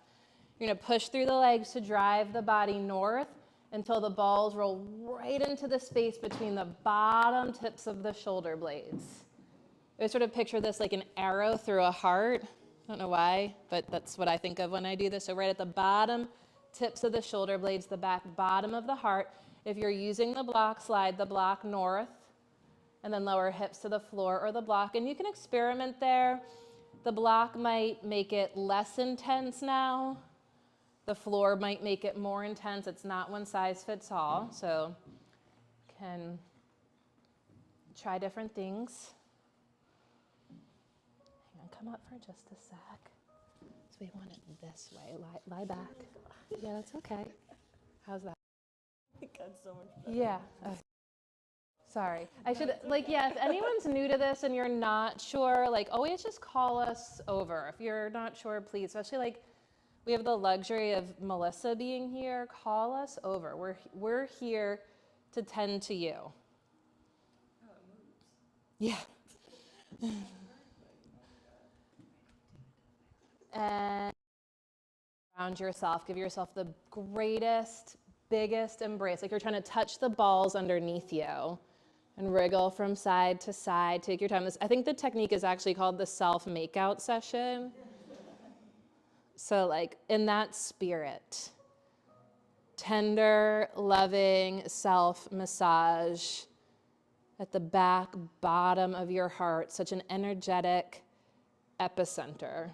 You're going to push through the legs to drive the body north until the balls roll right into the space between the bottom tips of the shoulder blades. I sort of picture this like an arrow through a heart. I don't know why, but that's what I think of when I do this. So right at the bottom tips of the shoulder blades, the back bottom of the heart. If you're using the block, slide the block north and then lower hips to the floor or the block. And you can experiment there. The block might make it less intense now. The floor might make it more intense. It's not one size fits all, so can try different things. Hang on, come up for just a sec. So we want it this way. Lie back. Yeah, that's okay. How's that? It got so much better. Yeah. Sorry. I should, if anyone's new to this and you're not sure, always just call us over. If you're not sure, please, especially we have the luxury of Melissa being here. Call us over. We're here to tend to you. Oh, it moves. Yeah. And around yourself, give yourself the greatest, biggest embrace. Like you're trying to touch the balls underneath you and wriggle from side to side. Take your time. I think the technique is actually called the self-makeout session. So in that spirit, tender, loving self-massage at the back bottom of your heart, such an energetic epicenter.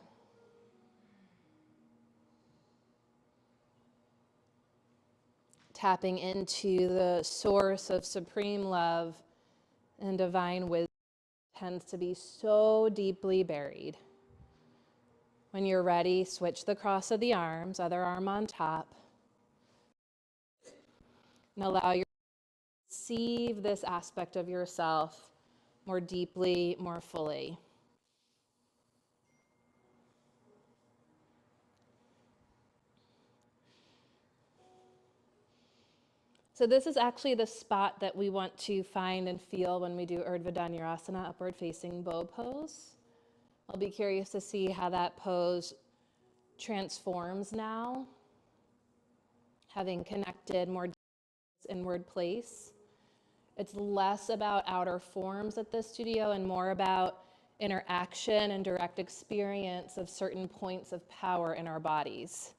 Tapping into the source of supreme love and divine wisdom tends to be so deeply buried. When you're ready, switch the cross of the arms, other arm on top, and allow yourself to receive this aspect of yourself more deeply, more fully. So this is actually the spot that we want to find and feel when we do Urdhva Dhanurasana, upward facing bow pose. I'll be curious to see how that pose transforms now, having connected more inward place. It's less about outer forms at this studio and more about interaction and direct experience of certain points of power in our bodies.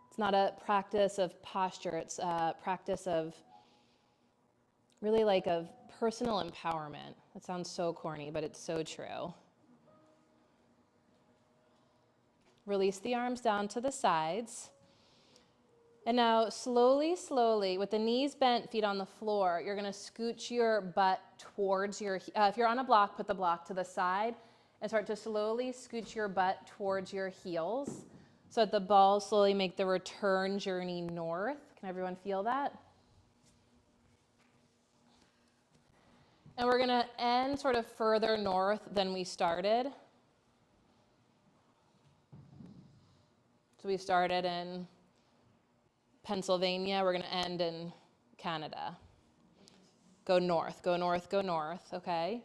It's not a practice of posture, it's a practice of really of personal empowerment. That sounds so corny, but it's so true. Release the arms down to the sides. And now slowly, with the knees bent, feet on the floor, you're gonna scooch your butt towards your, if you're on a block, put the block to the side and start to slowly scooch your butt towards your heels so that the balls slowly make the return journey north. Can everyone feel that? And we're gonna end sort of further north than we started. So we started in Pennsylvania, we're gonna end in Canada. Go north, okay?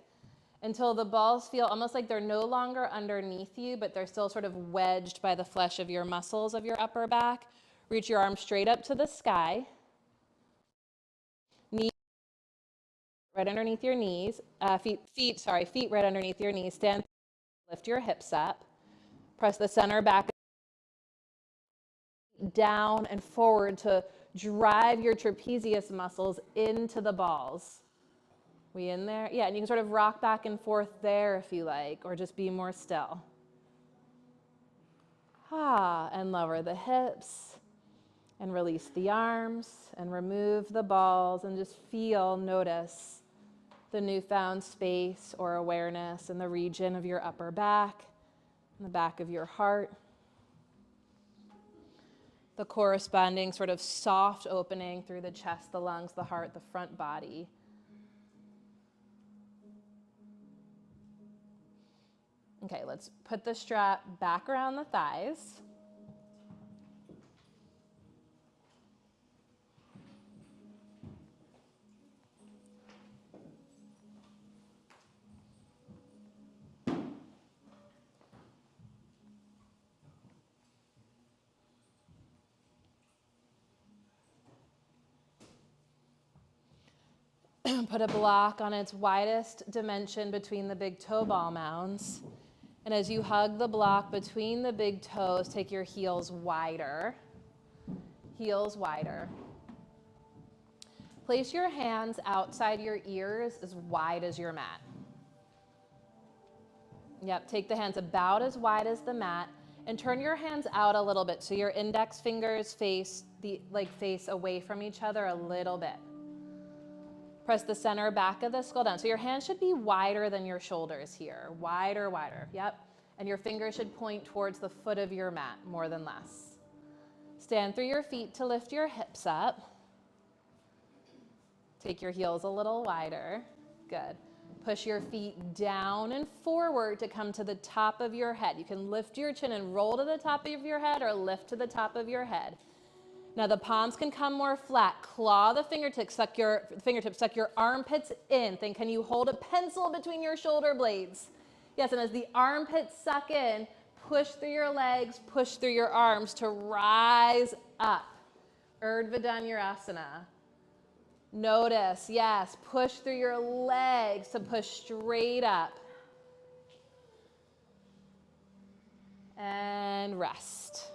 Until the balls feel almost like they're no longer underneath you, but they're still sort of wedged by the flesh of your muscles of your upper back. Reach your arms straight up to the sky. Knees right underneath your knees, feet right underneath your knees. Stand, lift your hips up. Press the center back down and forward to drive your trapezius muscles into the balls. We in there? Yeah, and you can sort of rock back and forth there if you like, or just be more still. And lower the hips and release the arms and remove the balls and just feel, notice the newfound space or awareness in the region of your upper back, in the back of your heart. The corresponding sort of soft opening through the chest, the lungs, the heart, the front body. Okay, let's put the strap back around the thighs. Put a block on its widest dimension between the big toe ball mounds. And as you hug the block between the big toes, take your heels wider. Heels wider. Place your hands outside your ears as wide as your mat. Yep, take the hands about as wide as the mat and turn your hands out a little bit so your index fingers face away from each other a little bit. Press the center back of the skull down. So your hands should be wider than your shoulders here. Wider, wider. Yep. And your fingers should point towards the foot of your mat more than less. Stand through your feet to lift your hips up. Take your heels a little wider. Good. Push your feet down and forward to come to the top of your head. You can lift your chin and roll to the top of your head or lift to the top of your head. Now the palms can come more flat. Claw the fingertips, suck your armpits in. Think, can you hold a pencil between your shoulder blades? Yes, and as the armpits suck in, push through your legs, push through your arms to rise up. Urdhva Dhanurasana. Notice, yes, push through your legs to push straight up. And rest.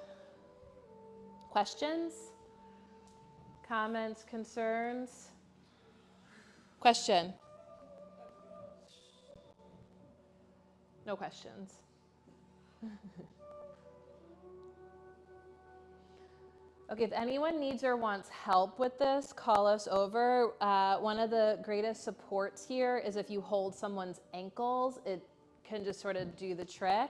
Questions? Comments, concerns? Question? No questions. Okay, if anyone needs or wants help with this, call us over. One of the greatest supports here is if you hold someone's ankles, it can just sort of do the trick.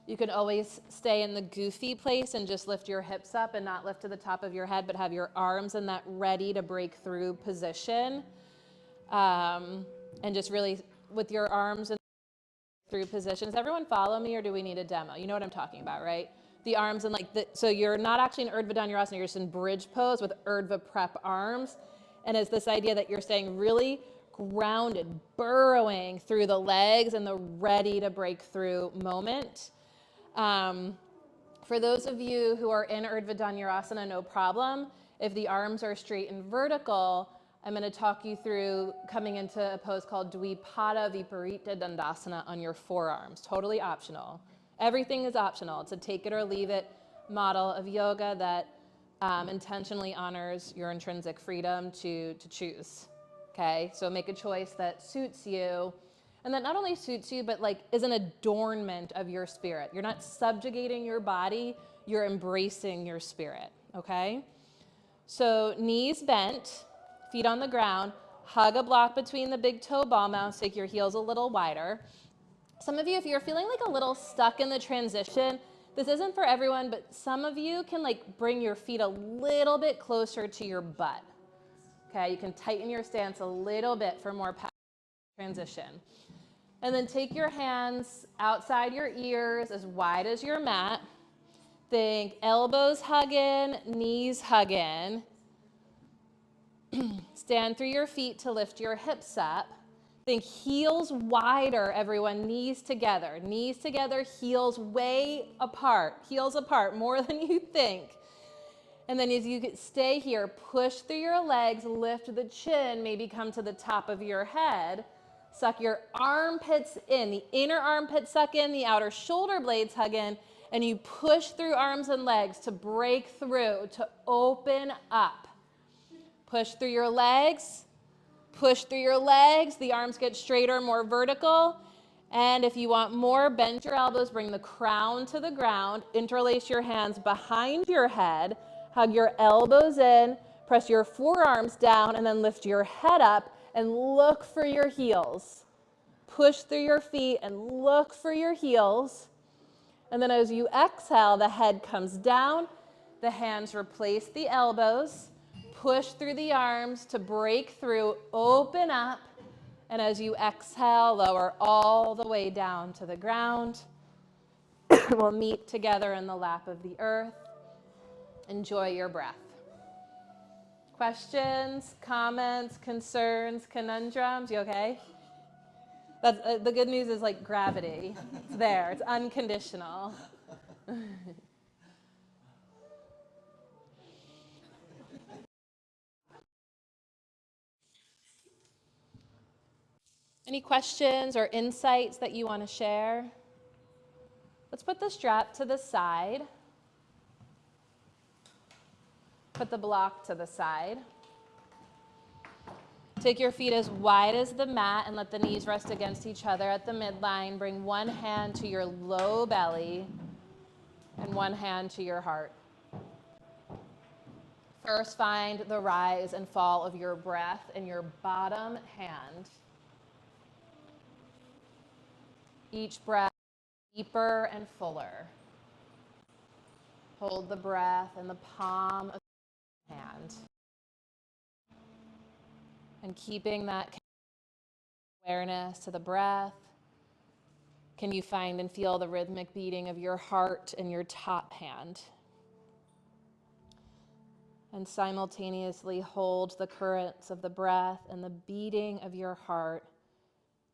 You can always stay in the goofy place and just lift your hips up and not lift to the top of your head, but have your arms in that ready to break through position. And just really with your arms in through position. Does everyone follow me or do we need a demo? You know what I'm talking about, right? The arms and so you're not actually in Urdhva Dhanurasana, you're just in bridge pose with Urdhva prep arms. And it's this idea that you're staying really grounded, burrowing through the legs and the ready to break through moment. For those of you who are in Urdhva Dhanurasana, no problem. If the arms are straight and vertical, I'm going to talk you through coming into a pose called Dvipada Viparita Dandasana on your forearms. Totally optional. Everything is optional. It's a take it or leave it model of yoga that intentionally honors your intrinsic freedom to choose. Okay, so make a choice that suits you, and that not only suits you, but is an adornment of your spirit. You're not subjugating your body, you're embracing your spirit, okay? So knees bent, feet on the ground, hug a block between the big toe ball mounds, take your heels a little wider. Some of you, if you're feeling a little stuck in the transition, this isn't for everyone, but some of you can bring your feet a little bit closer to your butt. Okay, you can tighten your stance a little bit for more transition. And then take your hands outside your ears as wide as your mat. Think elbows hugging, knees hugging. Stand through your feet to lift your hips up. Think heels wider, everyone, knees together, heels way apart, heels apart more than you think. And then as you stay here, push through your legs, lift the chin, maybe come to the top of your head. Suck your armpits in. The inner armpits suck in, the outer shoulder blades hug in, and you push through arms and legs to break through, to open up. Push through your legs. Push through your legs. The arms get straighter, more vertical. And if you want more, bend your elbows, bring the crown to the ground, interlace your hands behind your head, hug your elbows in, press your forearms down, and then lift your head up and look for your heels. Push through your feet and look for your heels. And then as you exhale, the head comes down, the hands replace the elbows, push through the arms to break through, open up, and as you exhale, lower all the way down to the ground. We'll meet together in the lap of the earth. Enjoy your breath. Questions, comments, concerns, conundrums? You okay? That's, the good news is like gravity. It's there. It's unconditional. Any questions or insights that you want to share? Let's put the strap to the side. Put the block to the side. Take your feet as wide as the mat and let the knees rest against each other at the midline. Bring one hand to your low belly and one hand to your heart. First, find the rise and fall of your breath in your bottom hand. Each breath deeper and fuller. Hold the breath in the palm of your hand. And keeping that awareness to the breath, can you find and feel the rhythmic beating of your heart in your top hand? And simultaneously hold the currents of the breath and the beating of your heart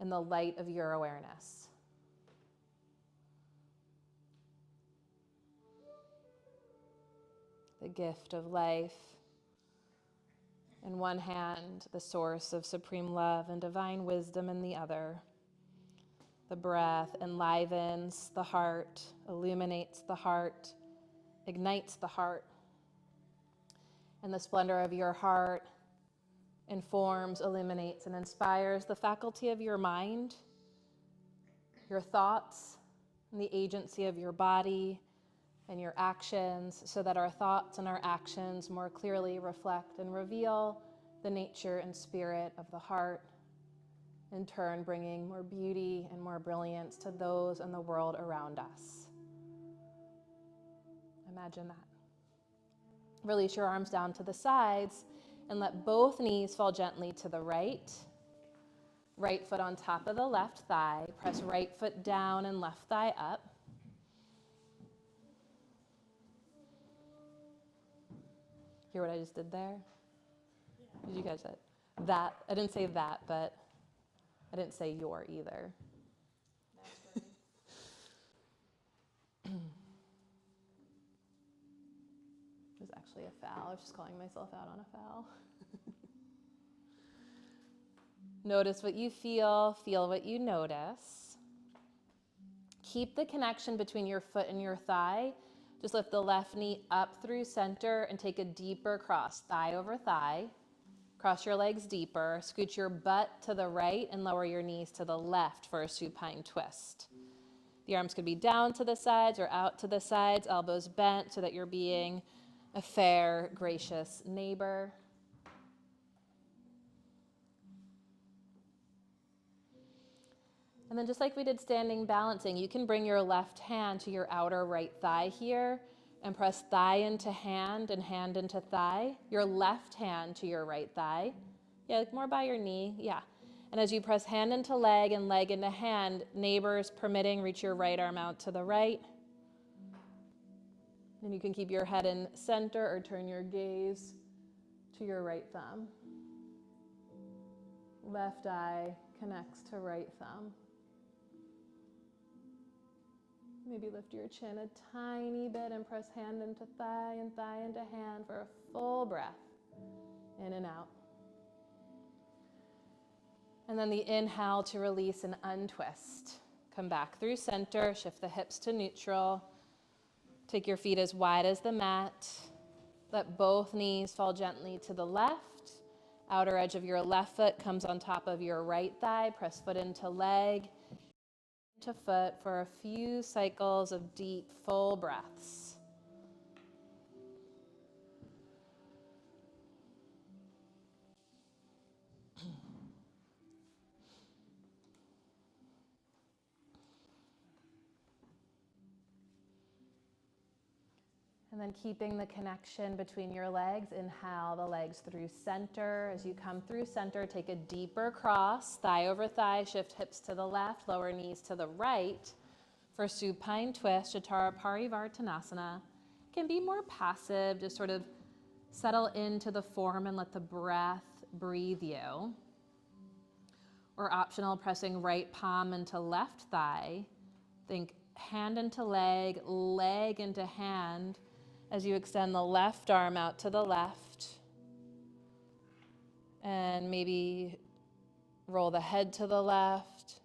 in the light of your awareness. The gift of life. In one hand, the source of supreme love and divine wisdom in the other. The breath enlivens the heart, illuminates the heart, ignites the heart. And the splendor of your heart informs, illuminates, and inspires the faculty of your mind, your thoughts, and the agency of your body and your actions, so that our thoughts and our actions more clearly reflect and reveal the nature and spirit of the heart, in turn bringing more beauty and more brilliance to those in the world around us. Imagine that. Release your arms down to the sides and let both knees fall gently to the right. Right foot on top of the left thigh. Press right foot down and left thigh up. Hear what I just did there? Did you guys say that? I didn't say that, but I didn't say your either. It was actually a foul. I was just calling myself out on a foul. Notice what you feel what you notice. Keep the connection between your foot and your thigh. Just lift the left knee up through center and take a deeper cross, thigh over thigh. Cross your legs deeper. Scoot your butt to the right and lower your knees to the left for a supine twist. The arms could be down to the sides or out to the sides, elbows bent so that you're being a fair, gracious neighbor. And then just like we did standing balancing, you can bring your left hand to your outer right thigh here and press thigh into hand and hand into thigh. Your left hand to your right thigh. Yeah, like more by your knee, yeah. And as you press hand into leg and leg into hand, neighbors permitting, reach your right arm out to the right. And you can keep your head in center or turn your gaze to your right thumb. Left eye connects to right thumb. Maybe lift your chin a tiny bit and press hand into thigh and thigh into hand for a full breath. In and out. And then the inhale to release and untwist. Come back through center, shift the hips to neutral. Take your feet as wide as the mat. Let both knees fall gently to the left. Outer edge of your left foot comes on top of your right thigh. Press foot into leg, to foot for a few cycles of deep, full breaths. And then keeping the connection between your legs, inhale the legs through center. As you come through center, take a deeper cross, thigh over thigh, shift hips to the left, lower knees to the right. For supine twist, Chaturanga Parivartanasana. Can be more passive, just sort of settle into the form and let the breath breathe you. Or optional, pressing right palm into left thigh. Think hand into leg, leg into hand, as you extend the left arm out to the left. And maybe roll the head to the left,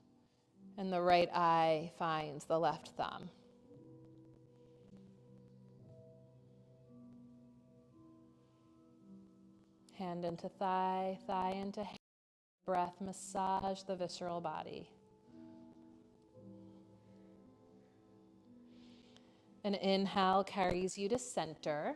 and the right eye finds the left thumb. Hand into thigh, thigh into hand. Breath, massage the visceral body. An inhale carries you to center.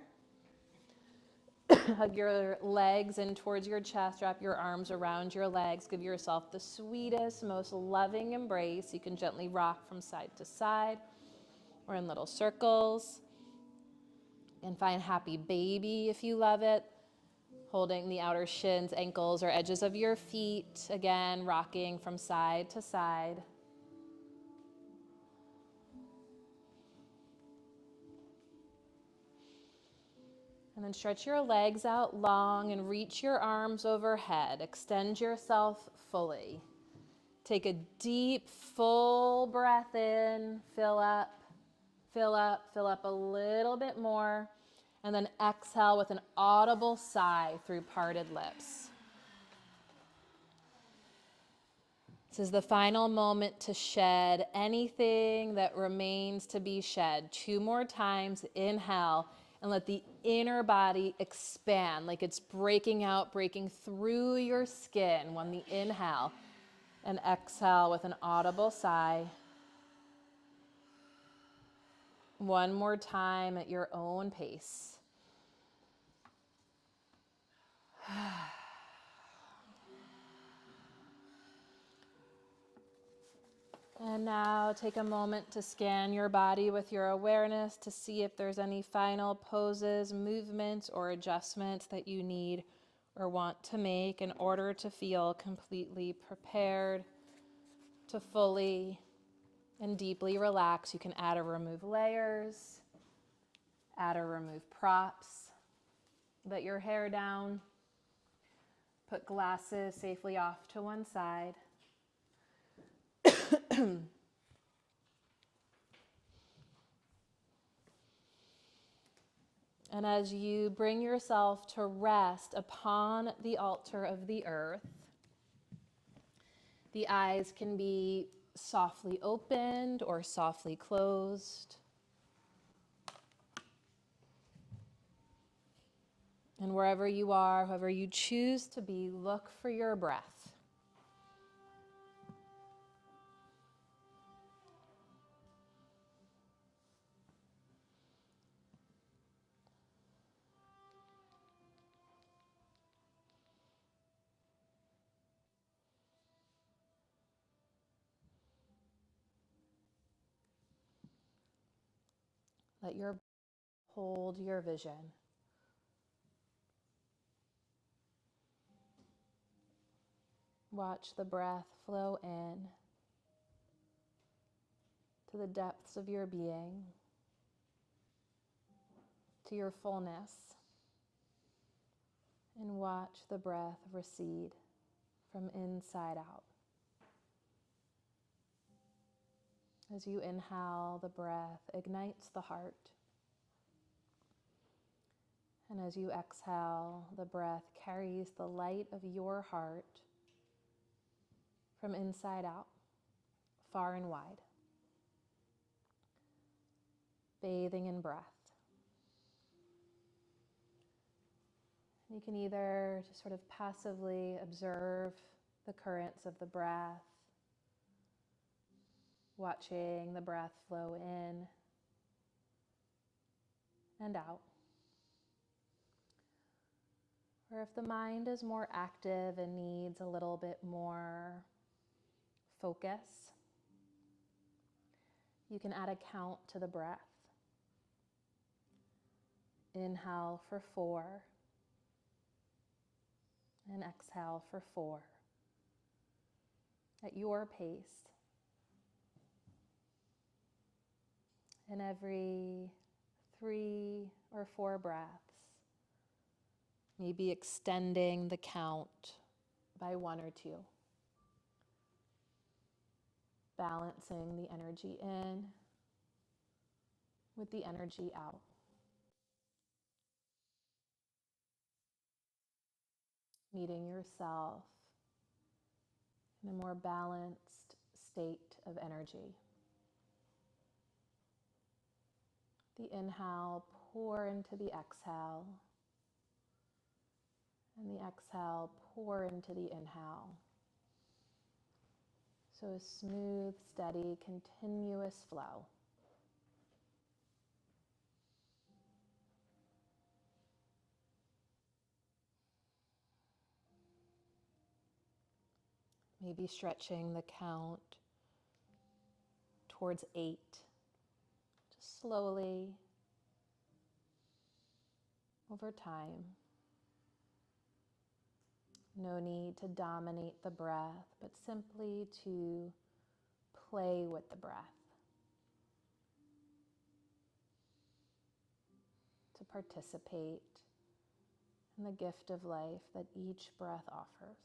Hug your legs in towards your chest. Wrap your arms around your legs. Give yourself the sweetest, most loving embrace. You can gently rock from side to side or in little circles. And find happy baby if you love it. Holding the outer shins, ankles, or edges of your feet. Again, rocking from side to side. And then stretch your legs out long and reach your arms overhead. Extend yourself fully. Take a deep, full breath in. Fill up, fill up, fill up a little bit more. And then exhale with an audible sigh through parted lips. This is the final moment to shed anything that remains to be shed. 2 more times. Inhale. And let the inner body expand like it's breaking out, breaking through your skin. When the inhale, and exhale with an audible sigh. 1 more time at your own pace. And now take a moment to scan your body with your awareness to see if there's any final poses, movements, or adjustments that you need or want to make in order to feel completely prepared to fully and deeply relax. You can add or remove layers, add or remove props, let your hair down, put glasses safely off to one side. And as you bring yourself to rest upon the altar of the earth, the eyes can be softly opened or softly closed. And wherever you are, however you choose to be, look for your breath. Let your breath hold your vision. Watch the breath flow in to the depths of your being, to your fullness, and watch the breath recede from inside out. As you inhale, the breath ignites the heart. And as you exhale, the breath carries the light of your heart from inside out, far and wide, bathing in breath. You can either just sort of passively observe the currents of the breath, watching the breath flow in and out. Or if the mind is more active and needs a little bit more focus, you can add a count to the breath. Inhale for 4 and exhale for 4 at your pace. And every 3 or 4 breaths, maybe extending the count by 1 or 2. Balancing the energy in with the energy out. Meeting yourself in a more balanced state of energy. The inhale, pour into the exhale, and the exhale, pour into the inhale. So a smooth, steady, continuous flow. Maybe stretching the count towards 8. Just slowly, over time. No need to dominate the breath, but simply to play with the breath. To participate in the gift of life that each breath offers.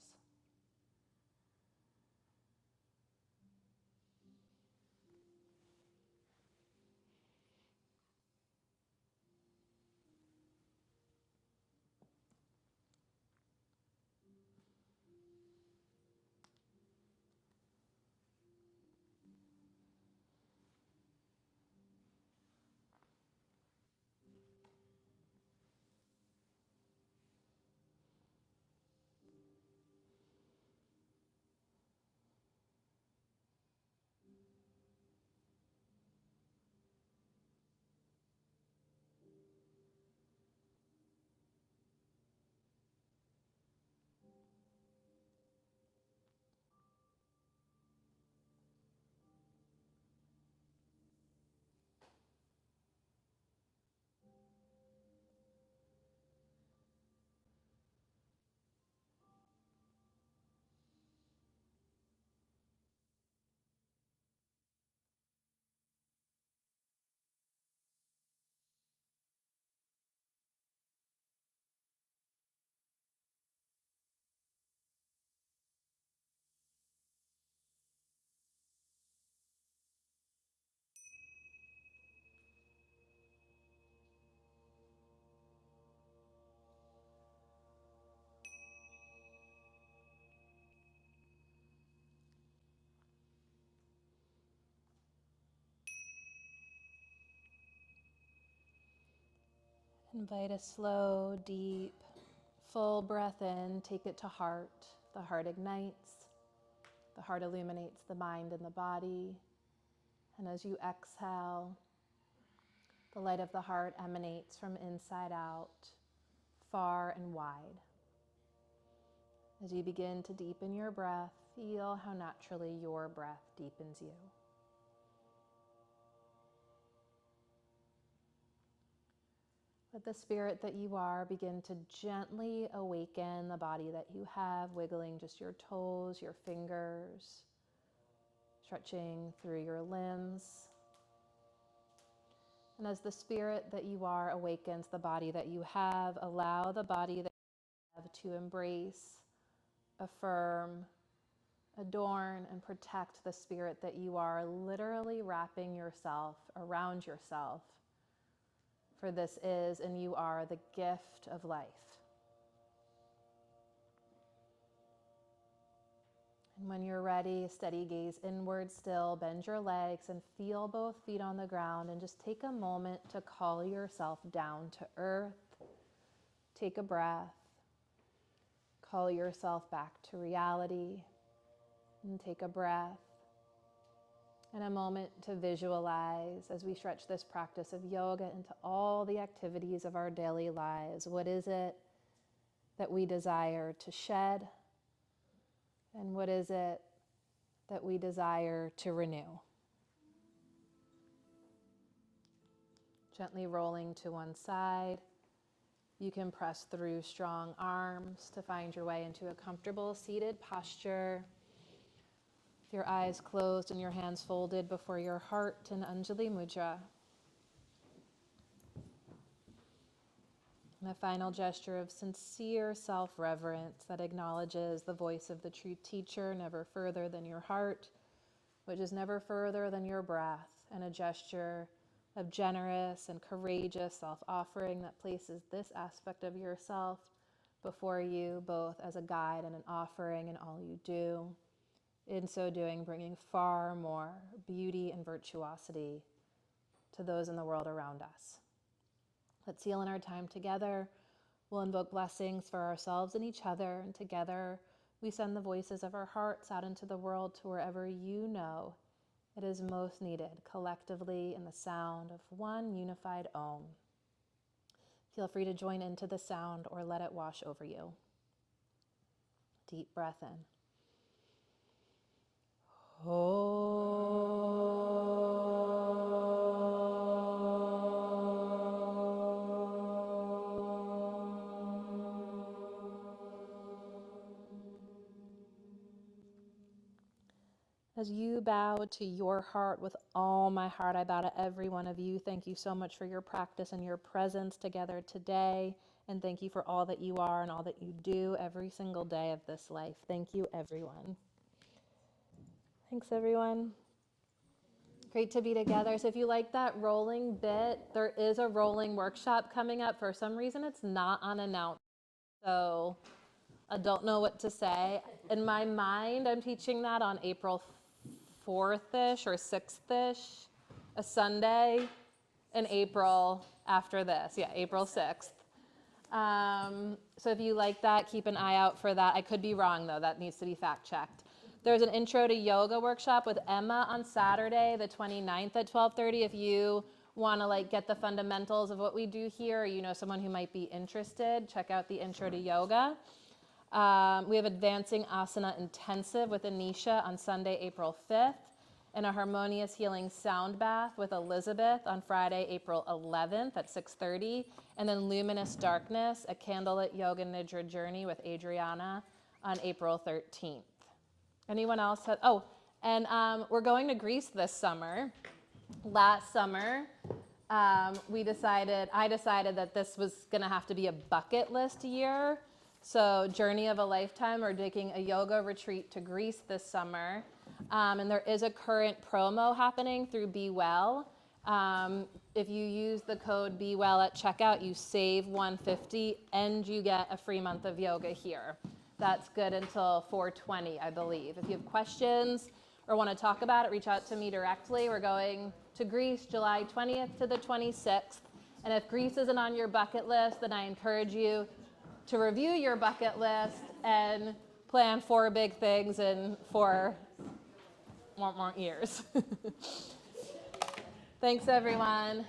Invite a slow, deep, full breath in. Take it to heart. The heart ignites. The heart illuminates the mind and the body. And as you exhale, the light of the heart emanates from inside out, far and wide. As you begin to deepen your breath, feel how naturally your breath deepens you. Let the spirit that you are begin to gently awaken the body that you have, wiggling just your toes, your fingers, stretching through your limbs. And as the spirit that you are awakens the body that you have, allow the body that you have to embrace, affirm, adorn, and protect the spirit that you are, literally wrapping yourself around yourself. For this is and you are the gift of life. And when you're ready, steady gaze inward still, bend your legs and feel both feet on the ground, and just take a moment to call yourself down to earth. Take a breath. Call yourself back to reality. And take a breath. And a moment to visualize as we stretch this practice of yoga into all the activities of our daily lives. What is it that we desire to shed? And what is it that we desire to renew? Gently rolling to one side. You can press through strong arms to find your way into a comfortable seated posture. Your eyes closed and your hands folded before your heart in Anjali Mudra. And a final gesture of sincere self-reverence that acknowledges the voice of the true teacher, never further than your heart, which is never further than your breath, and a gesture of generous and courageous self-offering that places this aspect of yourself before you, both as a guide and an offering in all you do. In so doing, bringing far more beauty and virtuosity to those in the world around us. Let's seal in our time together. We'll invoke blessings for ourselves and each other, and together we send the voices of our hearts out into the world to wherever you know it is most needed, collectively in the sound of one unified Om. Feel free to join into the sound or let it wash over you. Deep breath in. As you bow to your heart with all my heart, I bow to every one of you. Thank you so much for your practice and your presence together today. And thank you for all that you are and all that you do every single day of this life. Thank you, everyone. Thanks, everyone. Great to be together. So if you like that rolling bit, there is a rolling workshop coming up. For some reason, it's not unannounced. So I don't know what to say. In my mind, I'm teaching that on April 4th-ish or 6th-ish, a Sunday in April after this. Yeah, April 6th. So if you like that, keep an eye out for that. I could be wrong, though. That needs to be fact-checked. There's an intro to yoga workshop with Emma on Saturday, the 29th at 12:30. If you want to get the fundamentals of what we do here, or you know someone who might be interested, check out the intro to yoga. We have Advancing Asana Intensive with Anisha on Sunday, April 5th, and a Harmonious Healing Sound Bath with Elizabeth on Friday, April 11th at 6:30, and then Luminous Darkness, a Candlelit Yoga Nidra Journey with Adriana on April 13th. Anyone else? We're going to Greece this summer. Last summer, I decided that this was going to have to be a bucket list year. So Journey of a Lifetime, we're taking a yoga retreat to Greece this summer. And there is a current promo happening through Be Well. If you use the code Be Well at checkout, you save $150 and you get a free month of yoga here. That's good until 4/20, I believe. If you have questions or want to talk about it, reach out to me directly. We're going to Greece July 20th to the 26th. And if Greece isn't on your bucket list, then I encourage you to review your bucket list and plan 4 big things in 4 more years. Thanks, everyone.